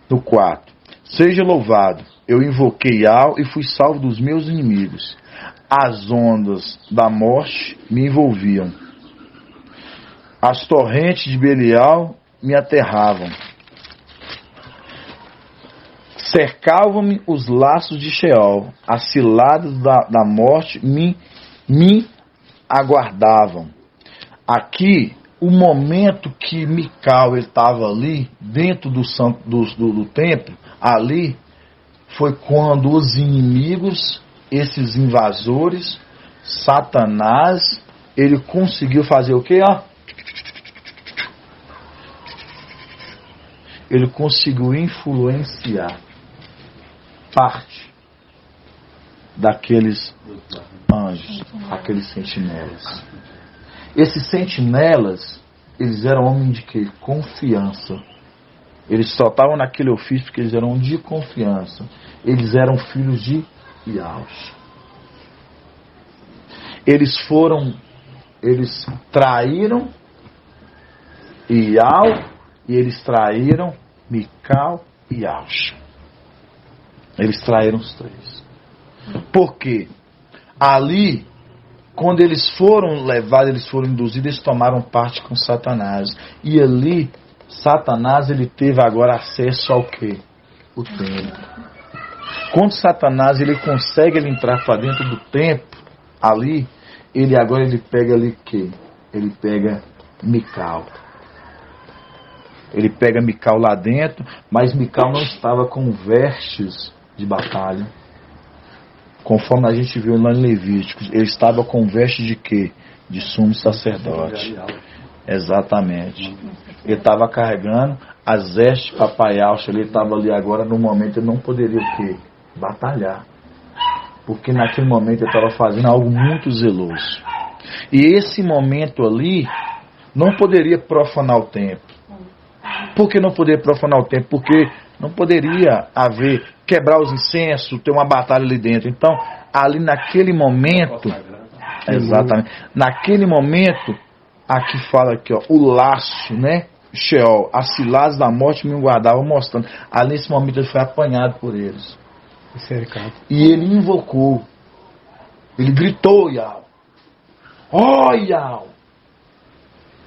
No 4. Seja louvado, eu invoquei Al e fui salvo dos meus inimigos. As ondas da morte me envolviam. As torrentes de Belial me aterravam. Cercavam-me os laços de Sheol. As ciladas da morte me aguardavam. Aqui, o momento que Mical estava ali, dentro do templo, ali, foi quando os inimigos, esses invasores, Satanás, ele conseguiu fazer o quê? Ele conseguiu influenciar parte daqueles anjos, aqueles sentinelas. Esses sentinelas, eles eram homens de quê? Confiança. Eles só estavam naquele ofício porque eles eram de confiança. Eles eram filhos de Iaus. Eles traíram Iau e eles traíram Mical e Iaus. Eles traíram os três. Por quê? Ali, quando eles foram levados, eles foram induzidos, eles tomaram parte com Satanás. E ali, Satanás ele teve agora acesso ao quê? O templo. Quando Satanás ele consegue entrar para dentro do templo, ali, ele pega ali o quê? Ele pega Mical. Ele pega Mical lá dentro, mas Mical não estava com vestes de batalha. Conforme a gente viu lá em Levíticos, ele estava com veste de quê? De sumo sacerdote. Exatamente. Ele estava carregando as vestes de papai Alcha, ele estava ali agora, no momento ele não poderia o quê? Batalhar. Porque naquele momento ele estava fazendo algo muito zeloso. E esse momento ali não poderia profanar o templo. Por que não poderia profanar o templo? Porque não poderia quebrar os incensos, ter uma batalha ali dentro. Então, ali naquele momento, exatamente, naquele momento, aqui fala aqui, ó, o laço, né? Sheol, as ciladas da morte me guardavam, mostrando. Ali nesse momento ele foi apanhado por eles. E ele invocou. Ele gritou, Iau. Oh, Iau.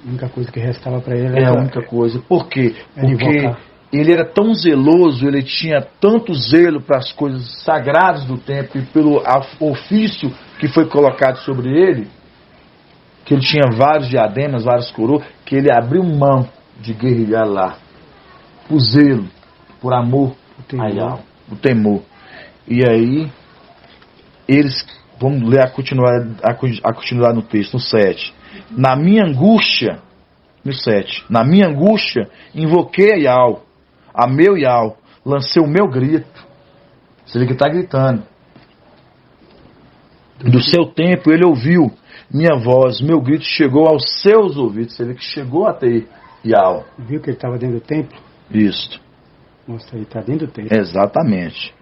A única coisa que restava para ele era a única coisa. Por quê? Porque ele era tão zeloso, ele tinha tanto zelo para as coisas sagradas do templo e pelo ofício que foi colocado sobre ele, que ele tinha vários diademas, várias coroas, que ele abriu mão de guerrilhar lá, por zelo, por amor a Yahweh, o temor. E aí, eles, vamos ler a continuidade no texto, no 7. Na minha angústia, no 7, na minha angústia, invoquei a Yahweh, a meu Yahweh, lancei o meu grito. Você vê que está gritando. Do seu tempo ele ouviu minha voz, meu grito chegou aos seus ouvidos. Você vê que chegou até Yahweh. Viu que ele estava dentro do templo? Isso. Mostra aí, está dentro do templo. Exatamente.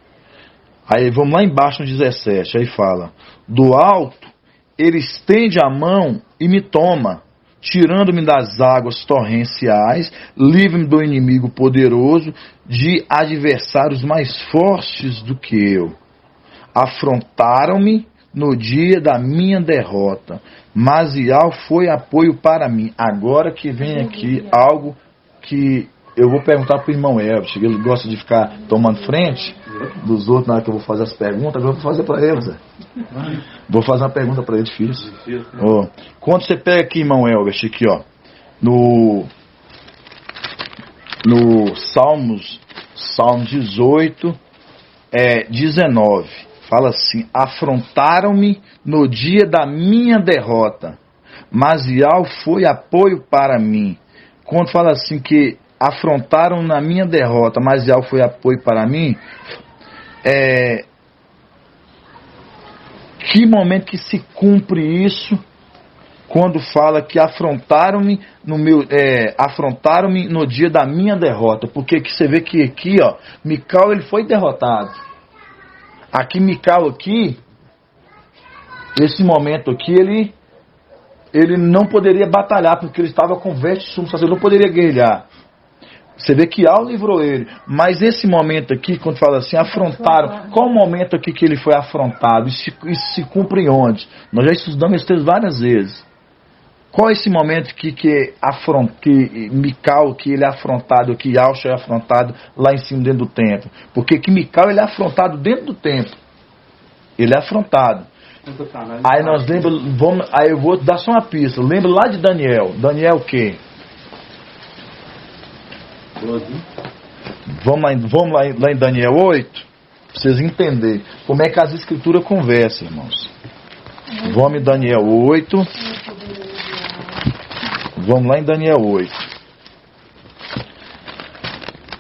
Aí vamos lá embaixo no 17, aí fala: do alto ele estende a mão e me toma, tirando-me das águas torrenciais, livre-me do inimigo poderoso, de adversários mais fortes do que eu. Afrontaram-me no dia da minha derrota, mas Yahweh foi apoio para mim. Agora que vem aqui algo que eu vou perguntar para o irmão Elvis. Ele gosta de ficar tomando frente dos outros na hora que eu vou fazer as perguntas. Agora eu vou fazer para ele, Zé. Vou fazer uma pergunta para ele difícil. Oh. Quando você pega aqui, irmão Elvis, aqui, ó, no Salmos 18, 19, fala assim: afrontaram-me no dia da minha derrota, mas Yahweh foi apoio para mim. Quando fala assim que afrontaram na minha derrota, mas Yahweh foi apoio para mim, que momento que se cumpre isso? Quando fala que afrontaram-me no dia da minha derrota, porque que você vê que aqui, ó, Mical ele foi derrotado. Aqui Mical aqui, esse momento aqui ele não poderia batalhar porque ele estava com veste de sumo sacerdote, ele não poderia guerrilhar. Você vê que Yahweh livrou ele. Mas esse momento aqui, quando fala assim, afrontaram, qual o momento aqui que ele foi afrontado? Isso se cumpre onde? Nós já estudamos esse texto várias vezes. Qual é esse momento que Mical, que ele é afrontado, que Yahweh é afrontado lá em cima dentro do templo? Porque que Mical ele é afrontado dentro do templo. Ele é afrontado. Aí nós lembramos, aí eu vou dar só uma pista. Lembra lá de Daniel. Daniel o quê? Vamos lá em Daniel 8, para vocês entenderem como é que as escrituras conversam, irmãos. Vamos em Daniel 8. Vamos lá em Daniel 8.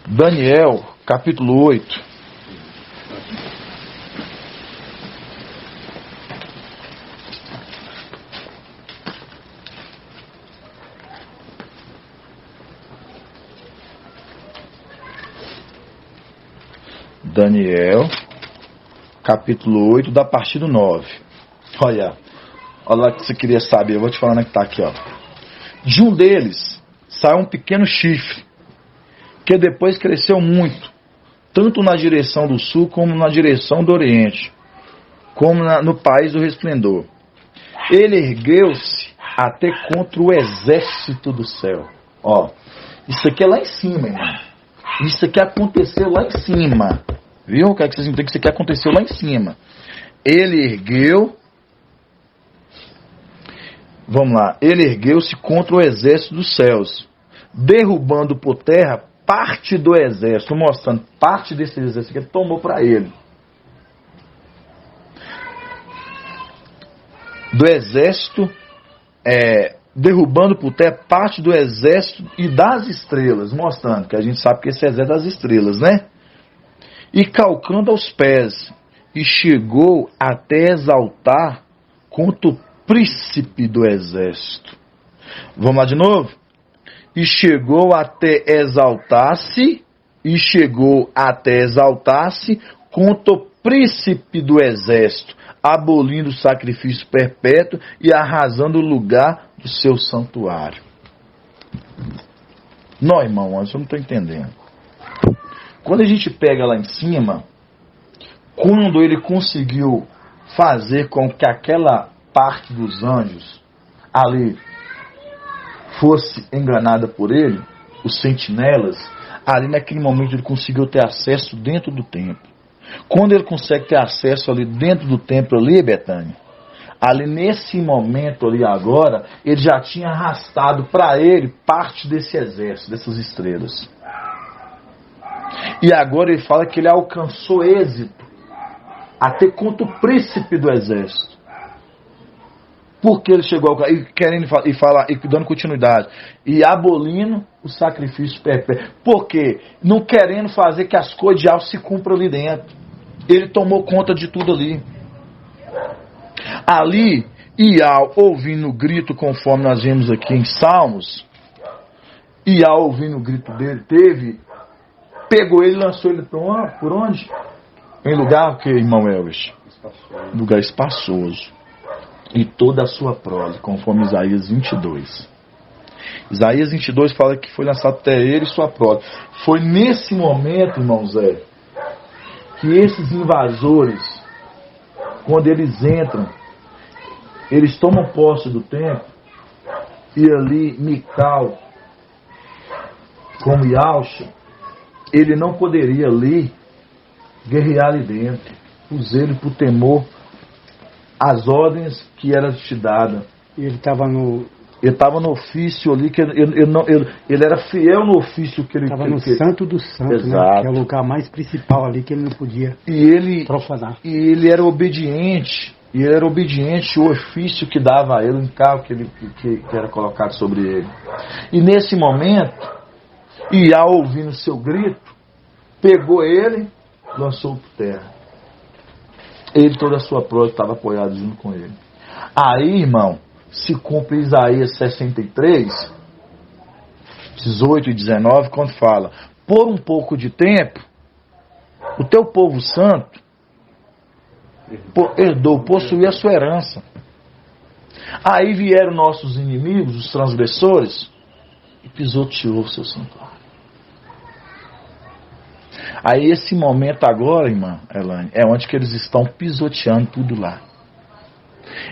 Daniel, capítulo 8. Daniel, capítulo 8, da partir do 9. Olha lá que você queria saber, eu vou te falar onde é que está aqui, ó. De um deles saiu um pequeno chifre, que depois cresceu muito, tanto na direção do sul como na direção do oriente, como no país do resplendor. Ele ergueu-se até contra o exército do céu. Ó, isso aqui é lá em cima, irmão. Isso aqui aconteceu lá em cima. Viu? O que vocês entendem que isso aqui aconteceu lá em cima. Ele ergueu. Vamos lá. Ele ergueu-se contra o exército dos céus, derrubando por terra parte do exército, mostrando parte desse exército que ele tomou para ele. Do exército, derrubando por terra parte do exército e das estrelas, mostrando que a gente sabe que esse exército é das estrelas, né? E calcando aos pés, e chegou até exaltar contra o príncipe do exército. Vamos lá de novo? E chegou até exaltar-se contra o príncipe do exército, abolindo o sacrifício perpétuo e arrasando o lugar do seu santuário. Não, irmão, eu não estou entendendo. Quando a gente pega lá em cima, quando ele conseguiu fazer com que aquela parte dos anjos ali fosse enganada por ele, os sentinelas, ali naquele momento ele conseguiu ter acesso dentro do templo. Quando ele consegue ter acesso ali dentro do templo ali, Betânia, ali nesse momento ali agora, ele já tinha arrastado para ele parte desse exército, dessas estrelas. E agora ele fala que ele alcançou êxito até contra o príncipe do exército. Porque ele chegou ao, e querendo e falar, e dando continuidade, e abolindo o sacrifício perpétuo. Por quê? Não querendo fazer que as coisas de algo se cumpram ali dentro. Ele tomou conta de tudo ali. Ali, Ial ouvindo o grito, conforme nós vemos aqui em Salmos, Ial ouvindo o grito dele, pegou ele e lançou ele por onde? Em lugar que, irmão Elvis? Lugar espaçoso. E toda a sua prole, conforme Isaías 22. Isaías 22 fala que foi lançado até ele e sua prole. Foi nesse momento, irmão Zé, que esses invasores, quando eles entram, eles tomam posse do templo, e ali Mical, como Yalcha, ele não poderia ali guerrear ali dentro, por zelo, por temor as ordens que eram te dadas. Ele estava no ofício ali, que ele era fiel no ofício que ele estava no Santo do Santo, né? Que é o lugar mais principal ali que ele não podia profanar. E ele era obediente. E ele era obediente ao ofício que dava a ele, o encargo que era colocado sobre ele. E nesse momento, Iá, ouvindo seu grito, pegou ele, lançou por terra. Ele, toda a sua prole, estava apoiado junto com ele. Aí, irmão, se cumpre Isaías 63, 18 e 19, quando fala: por um pouco de tempo, o teu povo santo herdou, possuía a sua herança. Aí vieram nossos inimigos, os transgressores, e pisoteou o seu santuário. Aí esse momento agora, irmã Elaine, é onde que eles estão pisoteando tudo lá.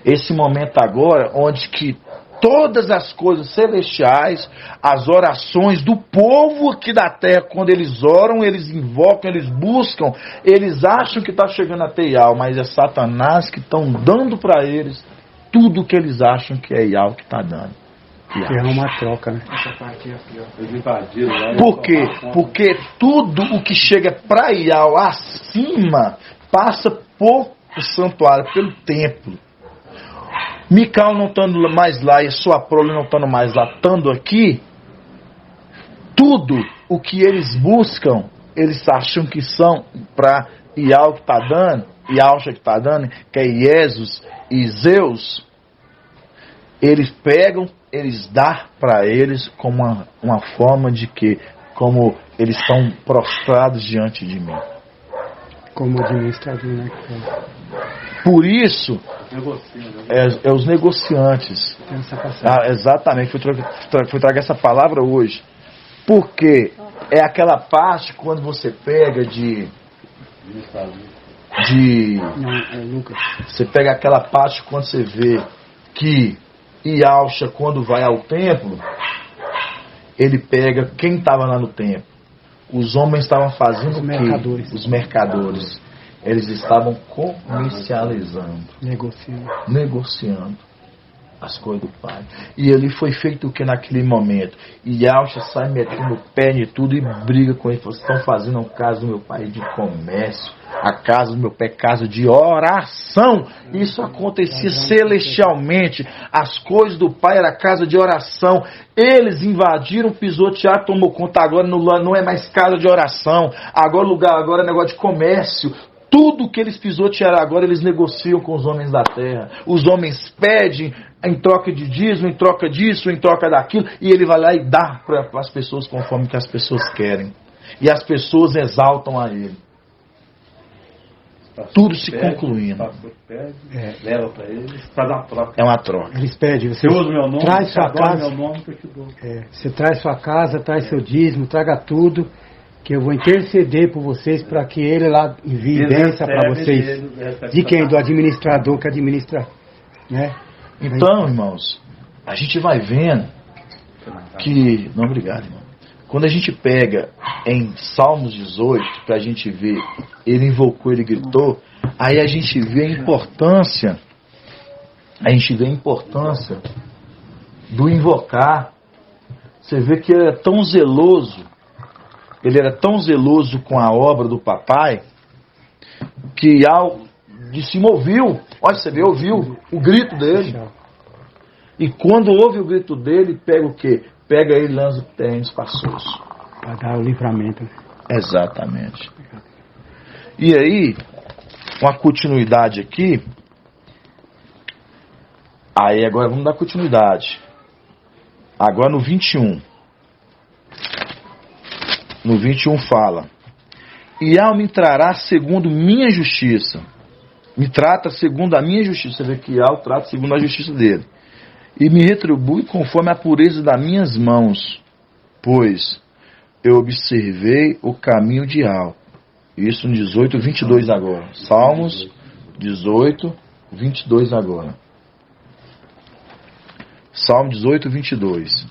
Esse momento agora, onde que todas as coisas celestiais, as orações do povo aqui da terra, quando eles oram, eles invocam, eles buscam, eles acham que está chegando até Ial, mas é Satanás que estão dando para eles tudo que eles acham que é Ial que está dando. É uma troca, né? Por quê? Porque tudo o que chega para Ial acima passa por o santuário, pelo templo. Mical não estando mais lá e sua prole não estando mais lá, estando aqui, tudo o que eles buscam, eles acham que são para Ial que está dando, Ialcha que está dando, que é Jesus e Zeus, eles pegam, eles dão para eles como uma forma de que, como eles estão prostrados diante de mim. Como administrador, né? Por isso, é os negociantes. Exatamente, fui tragar essa palavra hoje. Porque é aquela parte quando você pega você pega aquela parte quando você vê que Ialcha, quando vai ao templo, ele pega quem estava lá no templo. Os homens estavam fazendo o quê? Os mercadores. Eles estavam comercializando, negociando as coisas do Pai. E ali foi feito o que naquele momento? Ialcha sai metendo o pé de tudo e briga com ele. Vocês estão fazendo a casa do meu pai de comércio, a casa do meu pai, casa de oração. Isso acontecia celestialmente. As coisas do Pai era casa de oração. Eles invadiram, pisotearam, tomou conta. Agora não é mais casa de oração. Agora é negócio de comércio. Tudo que eles pisotearam agora, eles negociam com os homens da terra. Os homens pedem em troca de dízimo, em troca disso, em troca daquilo, e ele vai lá e dá para as pessoas conforme que as pessoas querem. E as pessoas exaltam a ele. Tudo se concluindo. Leva para eles para dar troca. É uma troca. Eles pedem, você usa meu nome, traz sua casa, meu nome que eu te dou. Você traz sua casa, traz seu dízimo, traga tudo, que eu vou interceder por vocês para que ele lá envie bênção para vocês. De quem? Do administrador que administra, né? Então, irmãos, a gente vai vendo que... Não, obrigado, irmão. Quando a gente pega em Salmos 18, para a gente ver, ele invocou, ele gritou, aí a gente vê a importância a gente vê a importância do invocar. Você vê que ele era tão zeloso com a obra do papai, que de cima ouviu, olha, você vê, ouviu o grito dele. E quando ouve o grito dele, pega o quê? Pega ele e lança o terreno espaçoso. Para dar o livramento. Exatamente. E aí, uma continuidade aqui. Aí agora vamos dar continuidade. Agora no 21. No 21 fala: e me trará segundo minha justiça. Me trata segundo a minha justiça. Você vê que trata segundo a justiça dele. E me retribui conforme a pureza das minhas mãos, pois eu observei o caminho de Isso no 18, 22 agora. Salmos 18, 22 agora. Salmo 18, 22.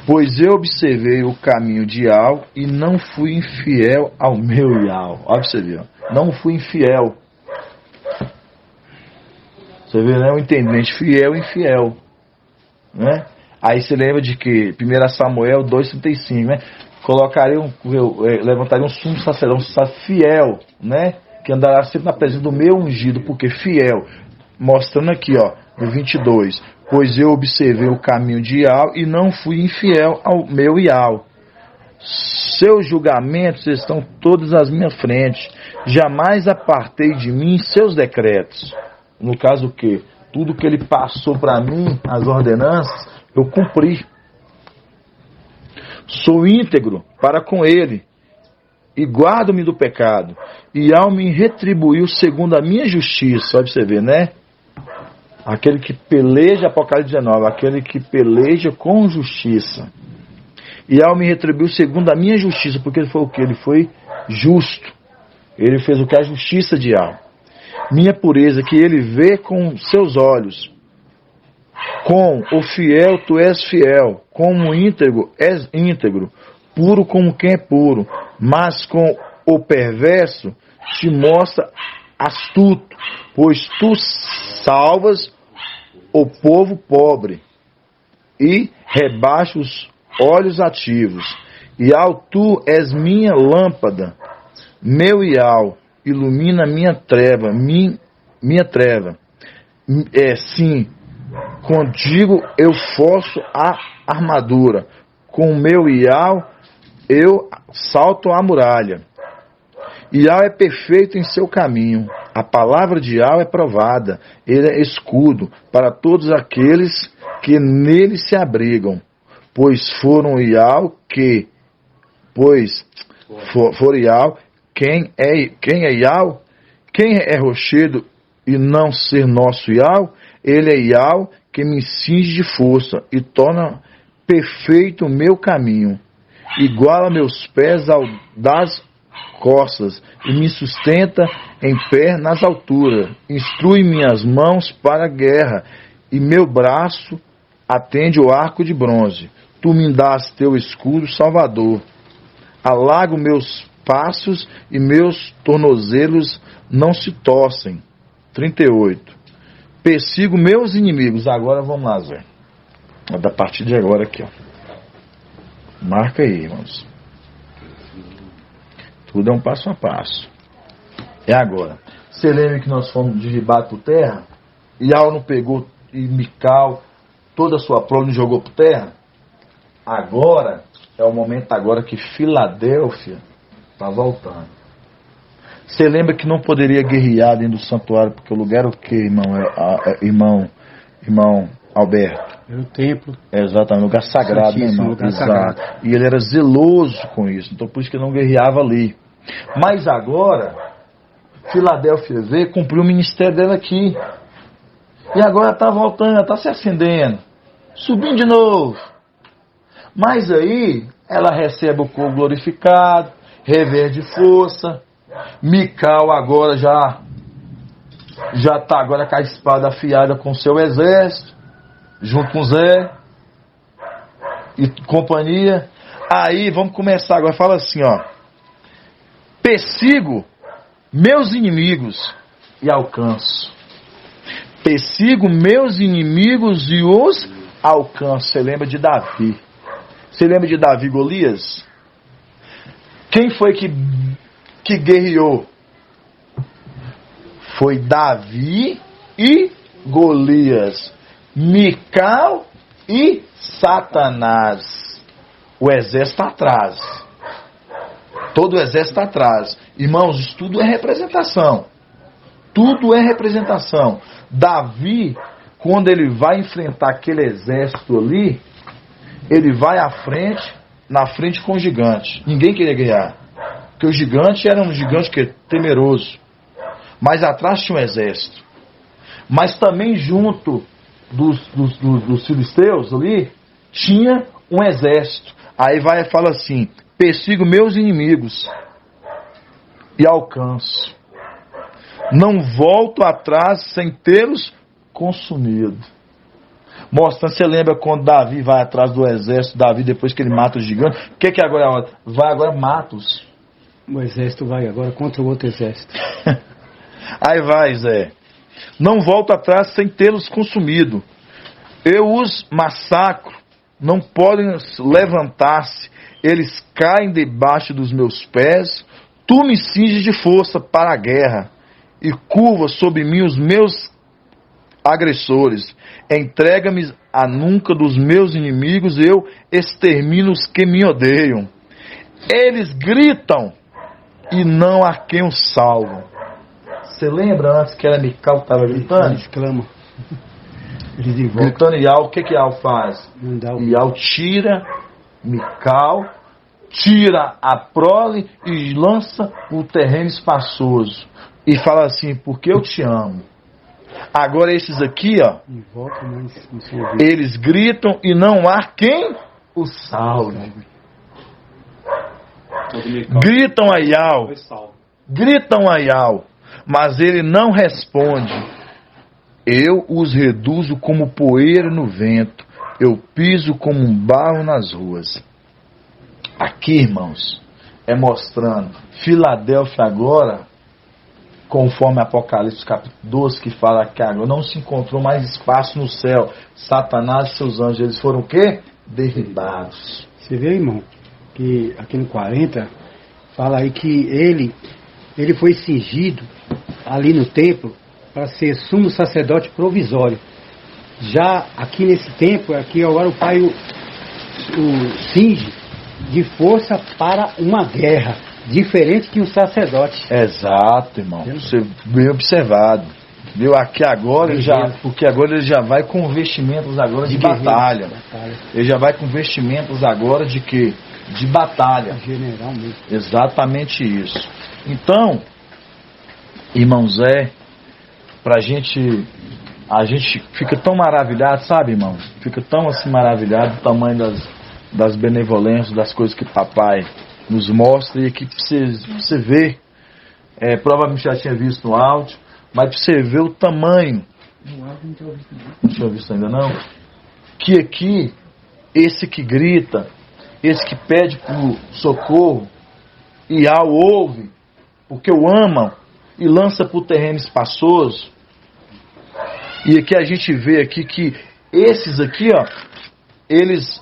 Pois eu observei o caminho de e não fui infiel ao meu Olha pra você ver. Não fui infiel. Você vê, né? O entendimento fiel e infiel. Né? Aí você lembra de que 1 Samuel 2,35, né? Levantaria um sumo sacerdote fiel, né? Que andará sempre na presença do meu ungido, porque fiel, mostrando aqui, ó, no 22, pois eu observei o caminho de e não fui infiel ao meu Seus julgamentos estão todos às minhas frentes, jamais apartei de mim seus decretos. No caso o quê? Tudo que ele passou para mim, as ordenanças, eu cumpri. Sou íntegro para com ele, e guardo-me do pecado, e me retribuiu segundo a minha justiça. Olha pra você ver, né? Aquele que peleja, Apocalipse 19, aquele que peleja com justiça. E me retribuiu segundo a minha justiça, porque ele foi o quê? Ele foi justo. Ele fez o que? A justiça de minha pureza, que ele vê com seus olhos. Com o fiel, tu és fiel. Como íntegro, és íntegro. Puro como quem é puro. Mas com o perverso, te mostra astuto. Pois tu salvas o povo pobre. E rebaixa os olhos ativos. E tu és minha lâmpada. Meu ilumina minha treva, minha treva. Sim, contigo eu forço a armadura, com o meu eu salto a muralha. É perfeito em seu caminho, a palavra de é provada, ele é escudo para todos aqueles que nele se abrigam, pois foram quem é rochedo e não ser nosso ele é que me cinge de força e torna perfeito o meu caminho, iguala meus pés ao das costas e me sustenta em pé nas alturas, instrui minhas mãos para a guerra e meu braço atende o arco de bronze. Tu me dás teu escudo salvador, alago meus passos e meus tornozelos não se torcem. 38. Persigo meus inimigos. Agora vamos lá, Zé. Da partir de agora aqui, ó. Marca aí, irmãos. Tudo é um passo a passo. É agora. Você lembra que nós fomos derribados por terra? E não pegou, e Mical, toda a sua prole jogou por terra? Agora, é o momento agora que Filadélfia está voltando. Você lembra que não poderia guerrear dentro do santuário, porque o lugar era o quê, irmão Alberto? Era o templo. Exatamente, lugar sagrado, né, irmão? Lugar sagrado. E ele era zeloso com isso, então por isso que ele não guerreava ali. Mas agora, Filadélfia veio, cumpriu o ministério dela aqui. E agora está voltando, está se acendendo, subindo de novo. Mas aí, ela recebe o corpo glorificado, reverde força. Mical agora já está agora com a espada afiada com seu exército, junto com Zé e companhia. Aí vamos começar agora. Fala assim, ó: persigo meus inimigos e alcanço. Persigo meus inimigos e os alcanço. Você lembra de Davi? Você lembra de Davi e Golias? Quem foi que guerreou? Foi Davi e Golias. Mical e Satanás. O exército atrás. Todo o exército atrás. Irmãos, isso tudo é representação. Tudo é representação. Davi, quando ele vai enfrentar aquele exército ali, ele vai à frente, na frente com o gigante. Ninguém queria guerrear. Porque o gigante era um gigante temeroso. Mas atrás tinha um exército. Mas também junto dos filisteus ali, tinha um exército. Aí vai e fala assim: persigo meus inimigos e alcanço. Não volto atrás sem tê-los consumido. Mostrando, você lembra quando Davi vai atrás do exército, Davi depois que ele mata o gigante, o que agora é a hora? Vai agora mata-os. O exército vai agora contra o outro exército. Aí vai, Zé. Não volto atrás sem tê-los consumido. Eu os massacro, não podem levantar-se, eles caem debaixo dos meus pés. Tu me cinges de força para a guerra e curva sobre mim os meus agressores. Entrega-me a nuca dos meus inimigos, eu extermino os que me odeiam. Eles gritam e não há quem os salvam. Você lembra antes que era Mical que estava gritando? Eles clamam. Eles invocam. Gritando Ial, o que Ial faz? Mandar Ial tira Mical, tira a prole e lança o terreno espaçoso. E fala assim: porque eu te amo. Agora esses aqui, ó, invoca, mas não são ouvidos. eles gritam e não há quem os salve. Gritam a Ial, gritam a Ial, mas ele não responde. Eu os reduzo como poeira no vento, eu piso como um barro nas ruas. Aqui, irmãos, é mostrando Filadélfia agora, conforme Apocalipse capítulo 12, que fala que agora não se encontrou mais espaço no céu. Satanás e seus anjos, eles foram o quê? Derribados. Você vê, irmão, que aqui no 40 fala aí que ele foi cingido ali no templo para ser sumo sacerdote provisório. Já aqui nesse tempo, aqui agora o Pai o cinge de força para uma guerra, diferente que um sacerdote. Exato, irmão. Você bem observado. Viu? Aqui agora ele já, porque agora ele já vai com vestimentos agora de batalha. Ele já vai com vestimentos agora de quê? De batalha. General mesmo. Exatamente isso. Então, irmão Zé, a gente fica tão maravilhado, sabe, irmão? Fica tão assim maravilhado do tamanho das benevolências, das coisas que papai nos mostra, e aqui pra você ver, provavelmente já tinha visto no áudio, mas pra você ver o tamanho. Não tinha visto ainda não? Que aqui, esse que grita, esse que pede por socorro, e ouve, porque o amam, e lança para o terreno espaçoso. E aqui a gente vê aqui que esses aqui, ó, eles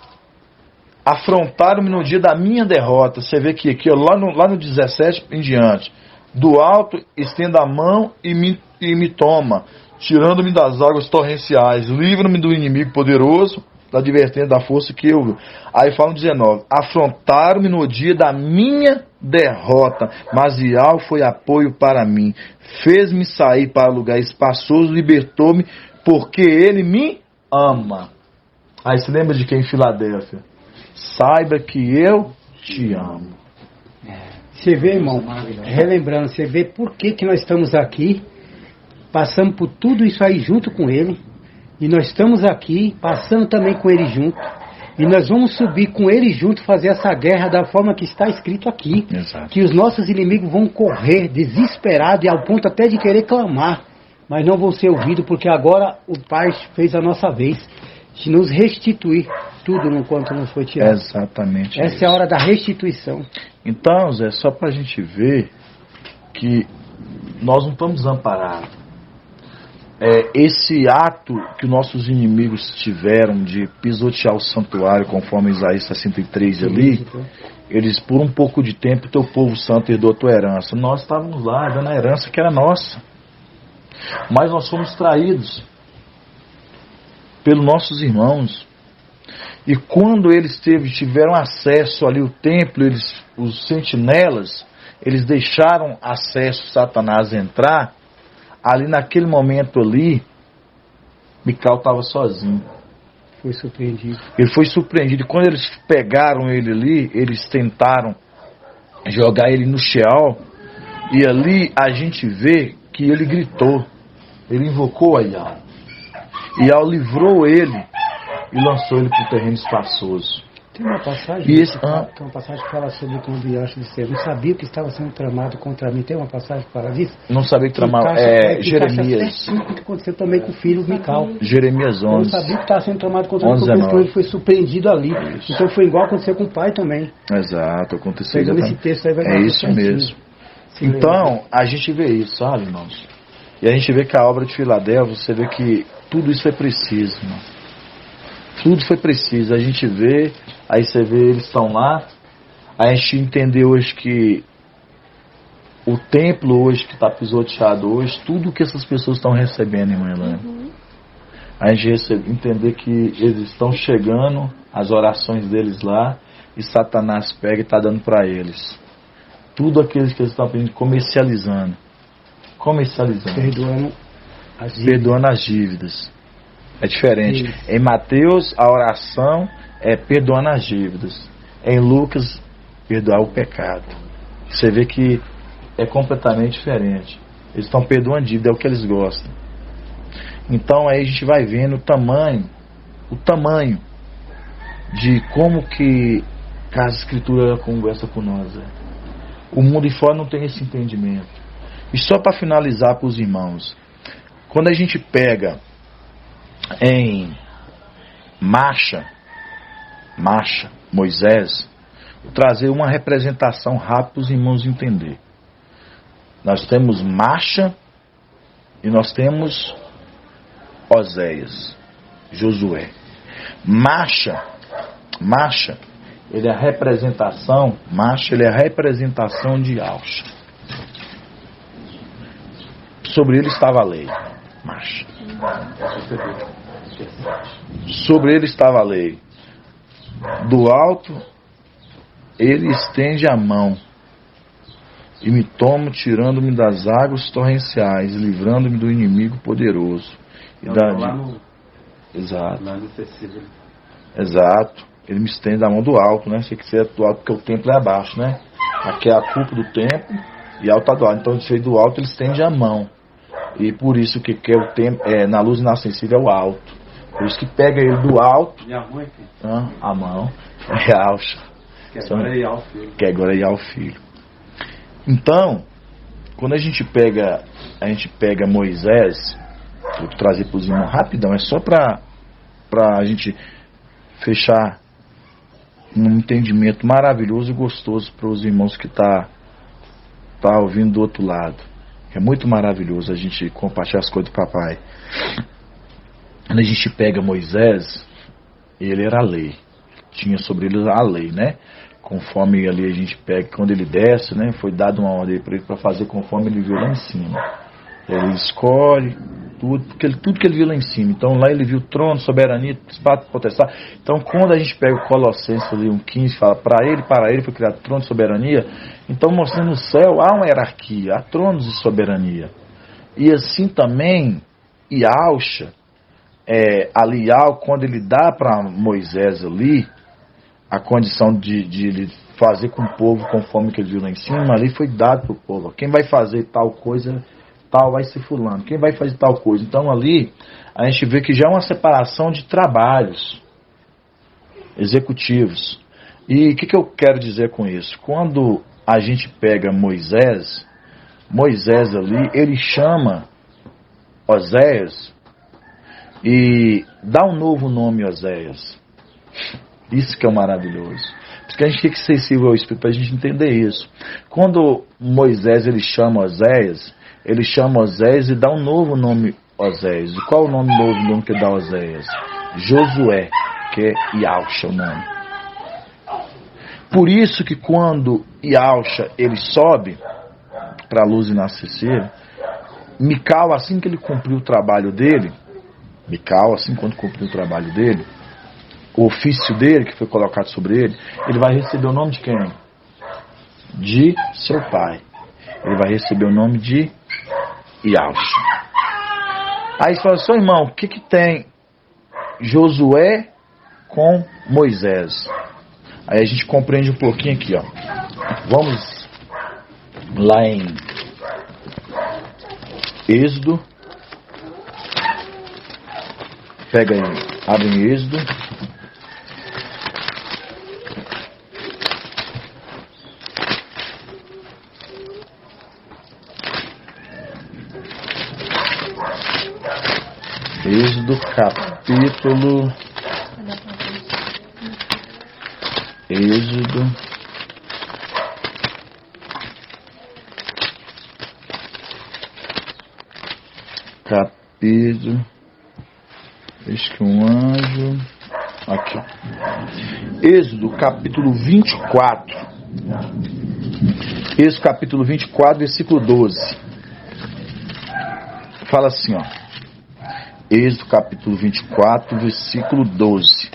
afrontaram-me no dia da minha derrota. Você vê que aqui, ó, lá no 17 em diante, do alto estenda a mão e me toma, tirando-me das águas torrenciais, livra-me do inimigo poderoso, da advertência da força que eu... Aí fala no 19, afrontaram-me no dia da minha derrota, mas Ial foi apoio para mim, fez-me sair para lugar espaçoso, libertou-me, porque ele me ama. Aí se lembra de quem em Filadélfia? Saiba que eu te amo. Você vê, irmão, relembrando, você vê por que nós estamos aqui, passamos por tudo isso aí junto com ele, e nós estamos aqui, passando também com ele junto, e nós vamos subir com ele junto, fazer essa guerra da forma que está escrito aqui. Exato. Que os nossos inimigos vão correr desesperados e ao ponto até de querer clamar, mas não vão ser ouvidos, porque agora o Pai fez a nossa vez de nos restituir tudo no quanto nos foi tirado. Exatamente. Essa é a hora da restituição. Então, Zé, só para a gente ver que nós não estamos amparados. esse ato que nossos inimigos tiveram de pisotear o santuário, conforme Isaías 63 ali, eles por um pouco de tempo, teu povo santo herdou a tua herança. Nós estávamos lá, dando a herança que era nossa. Mas nós fomos traídos pelos nossos irmãos. E quando eles tiveram acesso ali ao templo, os sentinelas, eles deixaram acesso Satanás entrar. Ali naquele momento ali, Mical estava sozinho. Foi surpreendido. Ele foi surpreendido. E quando eles pegaram ele ali, eles tentaram jogar ele no Sheol. E ali a gente vê que ele gritou. Ele invocou a Ial. Ial livrou ele e lançou ele para o terreno espaçoso. Tem uma passagem, tem uma passagem que fala sobre quando Ial disse: eu não sabia que estava sendo tramado contra mim. Tem uma passagem que fala disso? Não sabia que tramava. Jeremias. O que aconteceu também com o filho Mical. Jeremias 11. Eu não sabia que estava sendo tramado contra mim, porque ele foi surpreendido ali. Isso. Então foi igual aconteceu com o pai também. Exato, aconteceu. Nesse texto aí vai é isso mesmo. Então, a gente vê isso, sabe, irmãos? E a gente vê que a obra de Filadélfia, você vê que tudo isso é preciso, irmão. Tudo foi preciso. A gente vê, aí você vê, eles estão lá. A gente entendeu hoje que o templo hoje que está pisoteado hoje, tudo que essas pessoas estão recebendo, irmã Helena. A gente entender que eles estão chegando, as orações deles lá, e Satanás pega e está dando para eles. Tudo aqueles que eles estão pedindo, comercializando. Perdoando as dívidas. É diferente. Isso. Em Mateus, a oração é perdoando as dívidas. Em Lucas, perdoar o pecado. Você vê que é completamente diferente. Eles estão perdoando dívida, é o que eles gostam. Então aí a gente vai vendo o tamanho de como que a Escritura conversa com nós. O mundo de fora não tem esse entendimento. E só para finalizar para os irmãos, quando a gente pega em Marcha, Moisés, vou trazer uma representação rápida para os irmãos entender. Nós temos Marcha e nós temos Oséias, Josué. Marcha, ele é a representação, ele é a representação de Alcha. Sobre ele estava a lei, Marcha. Sobre ele estava a lei. Do alto, ele estende a mão e me toma, tirando-me das águas torrenciais, livrando-me do inimigo poderoso. Exato. Exato. Ele me estende a mão do alto, né? Sei que você é do alto porque o templo é abaixo, né? Aqui é a culpa do templo e alto do alto. Então ele fez do alto, ele estende a mão. E por isso que é o tempo, na luz inacessível é o alto. Por isso que pega ele do alto. E a mão é quem? A mão é Alcha. Que agora é Ial Filho. Que agora é Ial Filho. Então, quando a gente pega Moisés, vou trazer para os irmãos rapidão, é só para a gente fechar um entendimento maravilhoso e gostoso para os irmãos que tá ouvindo do outro lado. É muito maravilhoso a gente compartilhar as coisas do papai. Quando a gente pega Moisés, ele era a lei. Tinha sobre ele a lei, né? Conforme ali a gente pega, quando ele desce, né? Foi dada uma ordem para ele para fazer conforme ele viu lá em cima. Ele escolhe tudo que ele viu lá em cima. Então lá ele viu trono, soberania, espada, potestade. Então quando a gente pega o Colossenses ali, 1,15, fala para ele foi criado trono e soberania. Então mostrando no céu há uma hierarquia, há tronos de soberania. E assim também, Ialcha, Alial, quando ele dá para Moisés ali a condição de ele fazer com o povo conforme que ele viu lá em cima, ali foi dado para o povo. Quem vai fazer tal coisa, tal vai ser fulano. Quem vai fazer tal coisa? Então ali a gente vê que já é uma separação de trabalhos executivos. E o que eu quero dizer com isso? Quando a gente pega Moisés ali, ele chama Oséias e dá um novo nome a Oséias. Isso que é maravilhoso. Por isso que a gente tem que ser sensível ao Espírito para a gente entender isso. Quando Moisés ele chama Oséias e dá um novo nome Oséias. E qual é o nome novo que ele dá a Oséias? Josué, que é Yahusha o nome. Por isso que quando Yahusha ele sobe para a luz inacessível, Mical, assim que ele cumpriu o trabalho dele, o ofício dele que foi colocado sobre ele, ele vai receber o nome de quem? De seu pai. Ele vai receber o nome de Yahusha. Aí você fala assim, irmão, o que tem Josué com Moisés? Aí a gente compreende um pouquinho aqui, ó. Vamos lá em Êxodo. Pega aí, abre em Êxodo. Êxodo capítulo. Êxodo capítulo. Eis que um anjo. Aqui, ó. Êxodo capítulo 24. Êxodo capítulo 24, versículo 12. Fala assim, ó. Êxodo capítulo 24, versículo 12.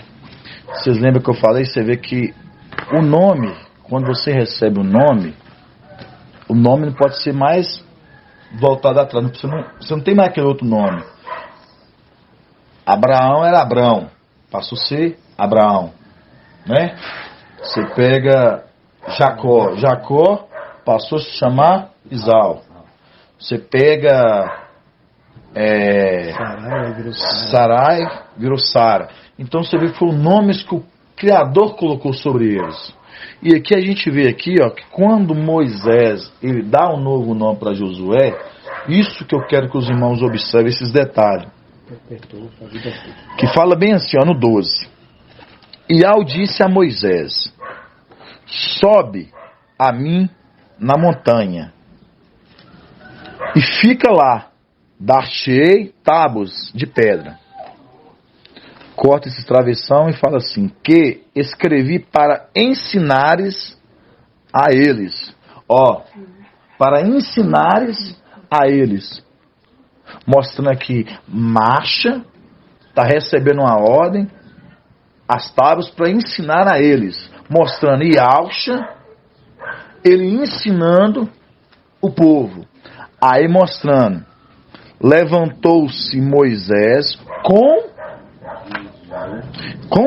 Vocês lembram que eu falei? Você vê que o nome, quando você recebe o nome não pode ser mais voltado atrás. Você não tem mais aquele outro nome. Abraão era Abrão, passou a ser Abraão, né? Você pega Jacó passou a se chamar Isau. Você pega Sarai virou Sara. Então você vê que foram nomes que o Criador colocou sobre eles. E aqui a gente vê aqui, ó, que quando Moisés ele dá um novo nome para Josué, isso que eu quero que os irmãos observem, esses detalhes. Que fala bem assim, ó, no 12. E ao disse a Moisés: sobe a mim na montanha e fica lá, dar-te-ei tábuas de pedra. Corta esse travessão e fala assim: que escrevi para ensinares a eles. Ó, para ensinares a eles. Mostrando aqui, marcha, está recebendo uma ordem, as tábuas para ensinar a eles. Mostrando Yahusha, ele ensinando o povo. Aí mostrando, levantou-se Moisés com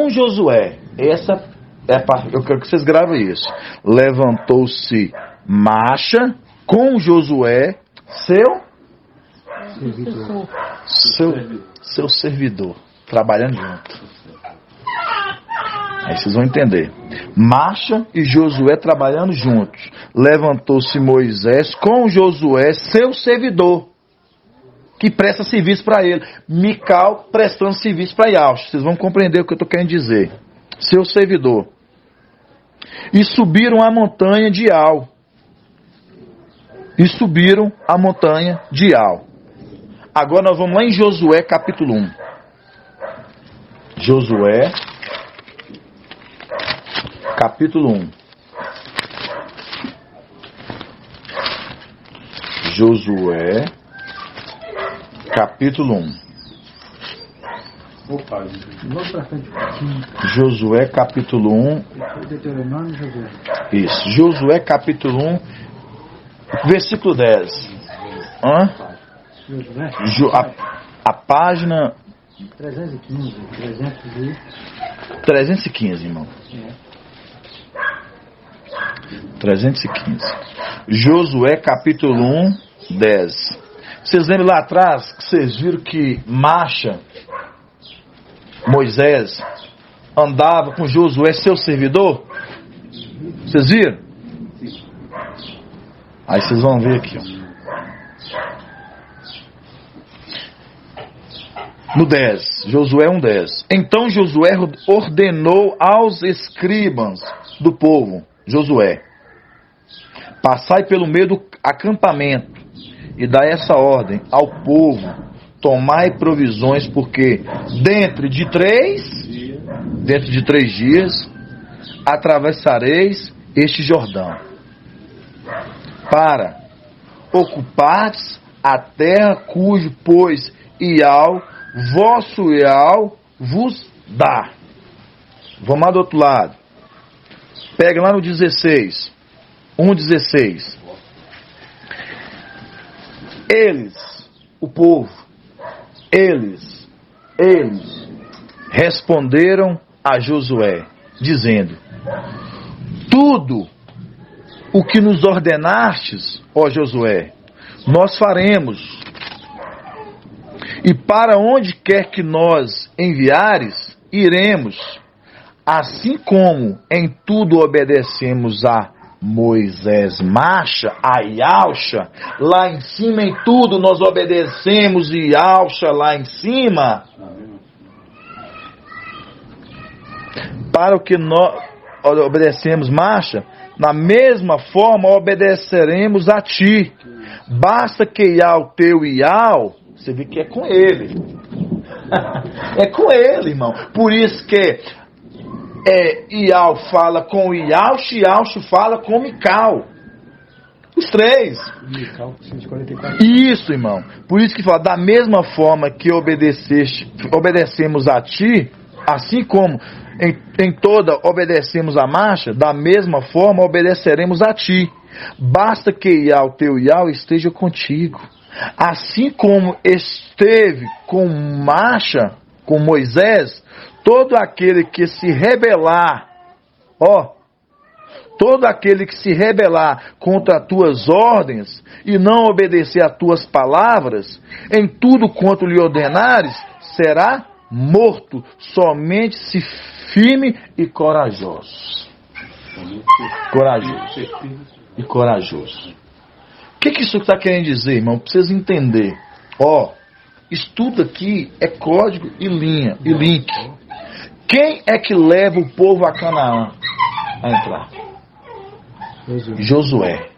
Josué. Essa é a parte, eu quero que vocês gravem isso. Levantou-se marcha com Josué, seu servidor, trabalhando junto. Aí vocês vão entender. Marcha e Josué trabalhando juntos. Levantou-se Moisés com Josué, seu servidor, que presta serviço para ele. Mical prestando serviço para Yahusha. Vocês vão compreender o que eu estou querendo dizer. Seu servidor. E subiram a montanha de Al. Agora nós vamos lá em Josué capítulo 1. Josué capítulo 1. Josué capítulo 1. Josué capítulo 1. Isso. Josué capítulo 1, versículo 10. A página 315, irmão. 315. Josué capítulo 1, 10. Vocês lembram lá atrás que vocês viram que marcha Moisés andava com Josué, seu servidor? Vocês viram? Aí vocês vão ver aqui, ó. No 10, Josué 1:10. Então Josué ordenou aos escribas do povo, Josué: passai pelo meio do acampamento e dai essa ordem ao povo: tomai provisões, porque dentro de 3 dias atravessareis este Jordão, para ocupardes a terra cujo, pois, Ial, vosso Ial, vos dá. Vamos lá do outro lado. Pega lá no 16. 1:16. Eles, o povo, eles responderam a Josué, dizendo: tudo o que nos ordenastes, ó Josué, nós faremos. E para onde quer que nós enviares, iremos. Assim como em tudo obedecemos a Moisés marcha, a Yalcha, lá em cima em tudo nós obedecemos Yalcha lá em cima. Para o que nós obedecemos marcha, na mesma forma obedeceremos a ti. Basta que Ial, teu Ial, você vê que é com ele. É com ele, irmão. Por isso que Ial fala com Ialcho, Ialcho fala com Mical. Os 3. Mical, 144. Isso, irmão. Por isso que fala, da mesma forma que obedecemos a ti, assim como em toda obedecemos a marcha, da mesma forma obedeceremos a ti. Basta que Ial, teu Ial, esteja contigo. Assim como esteve com marcha, com Moisés, todo aquele que se rebelar, todo aquele que se rebelar contra as tuas ordens e não obedecer às tuas palavras, em tudo quanto lhe ordenares, será morto. Somente se firme e corajoso. E corajoso. O que isso está querendo dizer, irmão? Precisa entender. Isso tudo aqui é código e linha e link. Quem é que leva o povo a Canaã a entrar? Josué.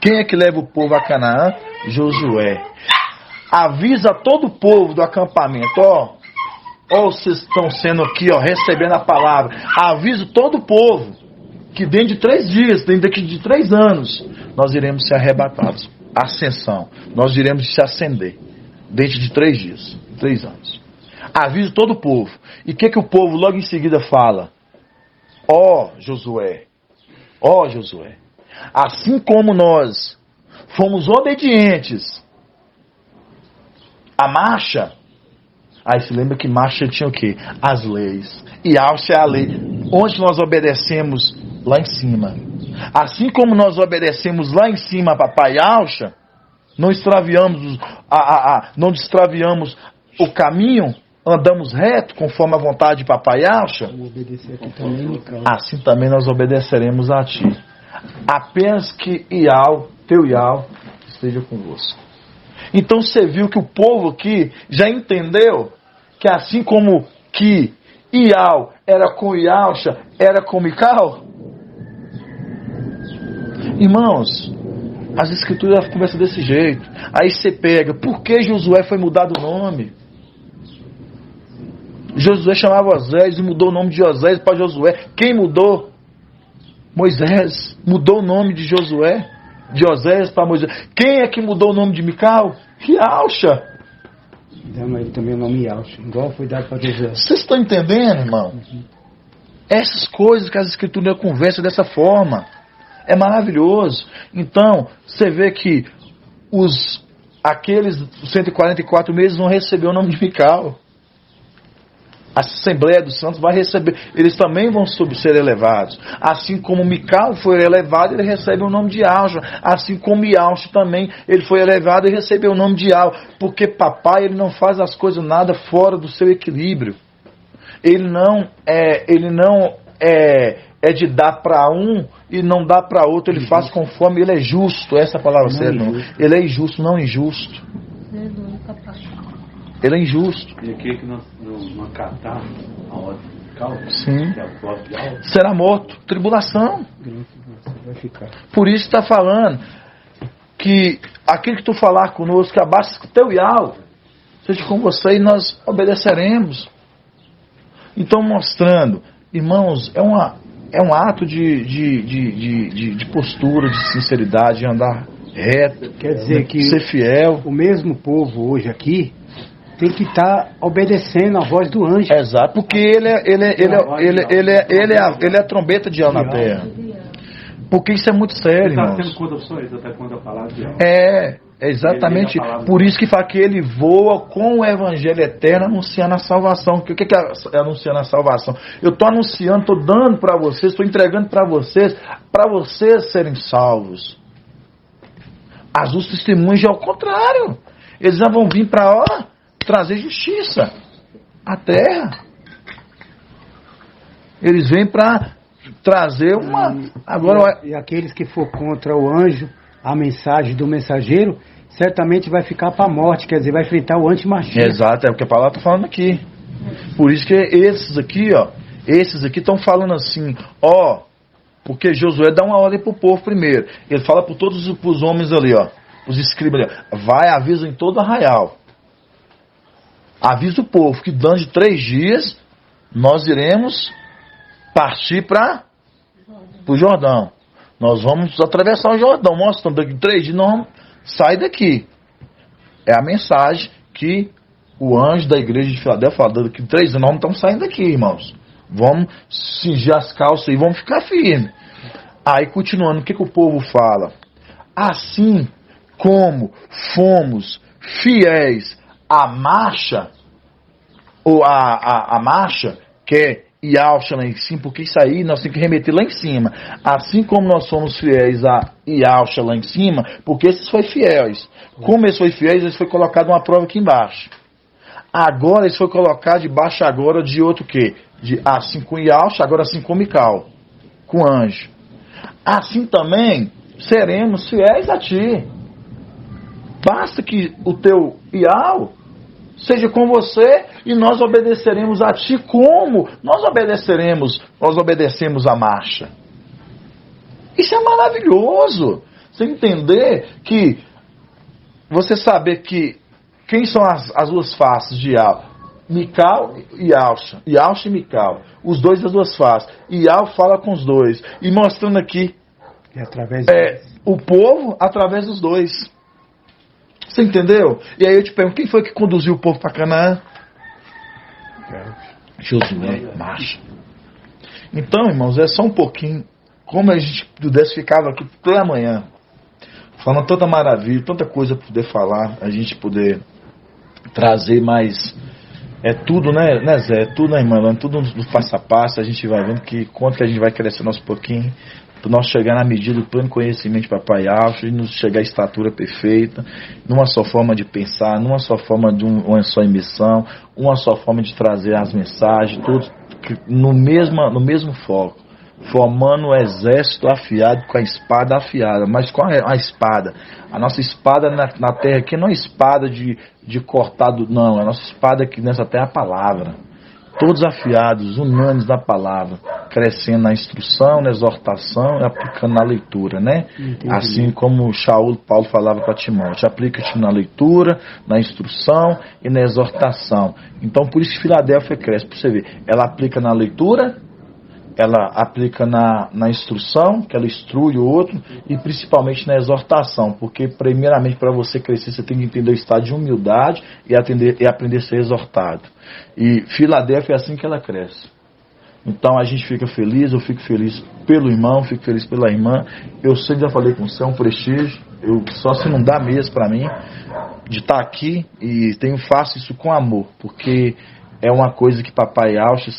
Quem é que leva o povo a Canaã? Josué. Avisa todo o povo do acampamento, vocês estão sendo aqui, recebendo a palavra. Avisa todo o povo que dentro de 3 dias, dentro de 3 anos, nós iremos ser arrebatados. Ascensão. Nós iremos se ascender. Dentro de 3 dias, 3 anos. Avisa todo o povo. E o que o povo logo em seguida fala? Josué, assim como nós fomos obedientes à marcha, aí se lembra que marcha tinha o quê? As leis. E Alcha é a lei. Onde nós obedecemos? Lá em cima. Assim como nós obedecemos lá em cima a Papai Alcha, não extraviamos, não extraviamos o caminho, andamos reto conforme a vontade de Papai Alcha, assim também nós obedeceremos a ti. Apenas que teu Ial, esteja convosco. Então você viu que o povo aqui já entendeu que assim como que Ial era com Ialcha, era com Mical? Irmãos, as escrituras conversam desse jeito. Aí você pega, por que Josué foi mudado o nome? Josué chamava Osés e mudou o nome de Osés para Josué. Quem mudou? Moisés. Mudou o nome de Josué, de Osés para Moisés. Quem é que mudou o nome de Mical? Yalcha. Dando ele também o nome Yalcha, igual foi dado para Josué. Vocês estão entendendo, irmão? Essas coisas que as escrituras conversam dessa forma. É maravilhoso. Então, você vê que aqueles 144 meses vão receber o nome de Mical. A Assembleia dos Santos vai receber. Eles também vão ser elevados. Assim como Mical foi elevado, ele recebe o nome de Alcha. Assim como Yalcha também, ele foi elevado e recebeu o nome de Al. Porque papai, ele não faz as coisas nada fora do seu equilíbrio. Ele não é de dar para um e não dá para outro. Ele faz conforme ele é justo. Essa é a palavra certa. Ele é injusto, não injusto. Ele é injusto. E aquele que não acatar a ordem de sim, será morto. Tribulação. Por isso está falando que aquilo que tu falar conosco, que abaixa o teu ial, seja com você e nós obedeceremos. Então, mostrando, irmãos, é um ato de postura, de sinceridade, de andar reto. Quer dizer que ser fiel. o mesmo povo hoje aqui tem que estar obedecendo a voz do anjo. Exato, porque ele é a trombeta de El na terra. Porque isso é muito sério, Está irmãos. tendo conduções até quando a palavra de El. É exatamente por isso que fala que ele voa com o evangelho eterno anunciando a salvação. O que é anunciando a salvação? Eu estou anunciando, estou dando para vocês, estou entregando para vocês serem salvos. As os testemunhos é o contrário. Eles já vão vir para trazer justiça à terra. Eles vêm para trazer uma... Agora, E aqueles que for contra o anjo, a mensagem do mensageiro, certamente vai ficar para a morte, quer dizer, vai enfrentar o anti-machismo. exato, é o que a palavra está falando aqui. Por isso que esses aqui estão falando assim, porque Josué dá uma ordem para o povo primeiro. Ele fala para todos os homens ali, os escribas ali, vai, avisa em todo arraial. Avisa o povo que dentro de 3 dias nós iremos partir para o Jordão. Nós vamos atravessar o Jordão. Mostrando daqui 3 dias nós vamos sair daqui. É a mensagem que o anjo da igreja de Filadélfia fala. Daqui 3 dias nós não estamos saindo daqui, irmãos. Vamos cingir as calças e vamos ficar firmes. Aí continuando, o que o povo fala? Assim como fomos fiéis à marcha, ou a marcha, que é Yalcha lá em cima, porque isso aí nós temos que remeter lá em cima. Assim como nós somos fiéis a Yalcha lá em cima, porque esses foi fiéis. Como eles foi fiéis, eles foi colocado uma prova aqui embaixo. Agora eles foi colocado debaixo agora de outro quê? Assim com Yalcha, agora assim com Mical, com anjo. Assim também seremos fiéis a ti. Basta que o teu Ial seja com você e nós obedeceremos a ti como nós obedecemos a marcha. Isso é maravilhoso. Você entender que, você saber que quem são as duas faces de Ial? Mical e Yalcha. Yalcha e Mical. Os dois das duas faces. Ial fala com os dois. E mostrando aqui o povo através dos dois. Você entendeu? E aí eu te pergunto, quem foi que conduziu o povo para Canaã? Josué, marcha. Então, irmãos, é só um pouquinho. Como a gente pudesse ficava aqui toda manhã, falando tanta maravilha, tanta coisa para poder falar, a gente poder trazer mais. É tudo, né Zé? É tudo, né, irmã? Tudo no passo a passo, a gente vai vendo que quanto que a gente vai crescendo aos pouquinhos, para nós chegar na medida do pleno conhecimento de Papai Alfa, e nos chegar à estatura perfeita, numa só forma de pensar, numa só forma de uma só emissão, uma só forma de trazer as mensagens, tudo no mesmo foco, formando o exército afiado com a espada afiada. Mas qual é a espada? A nossa espada na terra aqui não é espada de cortado, não. A nossa espada aqui nessa terra é a palavra. Todos afiados, unânimes na palavra, crescendo na instrução, na exortação e aplicando na leitura, né? Entendi. Assim como Paulo falava para Timóteo, aplica-te na leitura, na instrução e na exortação. Então, por isso que Filadélfia cresce, para você ver, ela aplica na leitura, ela aplica na instrução, que ela instrui o outro, e principalmente na exortação, porque primeiramente para você crescer você tem que entender o estado de humildade e aprender a ser exortado. E Filadélfia é assim que ela cresce. Então a gente fica feliz, eu fico feliz pelo irmão, fico feliz pela irmã. Eu sempre já falei com você, é um prestígio, só se não dá mesmo para mim, de estar aqui, e faço isso com amor, porque é uma coisa que Papai Alcha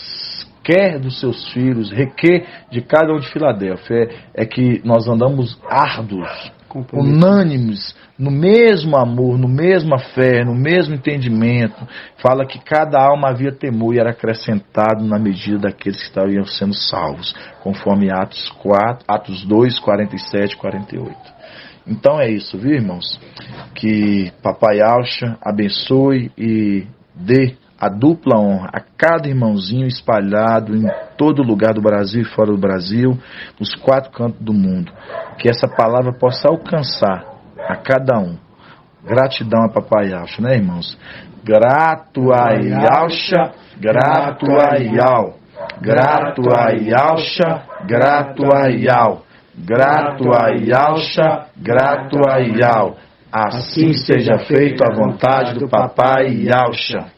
quer dos seus filhos, requer de cada um de Filadélfia, é que nós andamos árduos, unânimes, no mesmo amor, no mesma fé, no mesmo entendimento. Fala que cada alma havia temor e era acrescentado na medida daqueles que estavam sendo salvos, conforme Atos 2, 47 e 48. Então é isso, viu, irmãos? Que Papai Alcha abençoe e dê a dupla honra a cada irmãozinho espalhado em todo lugar do Brasil e fora do Brasil, nos 4 cantos do mundo. Que essa palavra possa alcançar a cada um. Gratidão a Papai Yaucha, né, irmãos? Grato a Yaucha, grato a Yau. Grato a Yaucha, grato a Yau. Grato a Yaucha, grato a Yau. Assim seja feito a vontade do Papai Yaucha.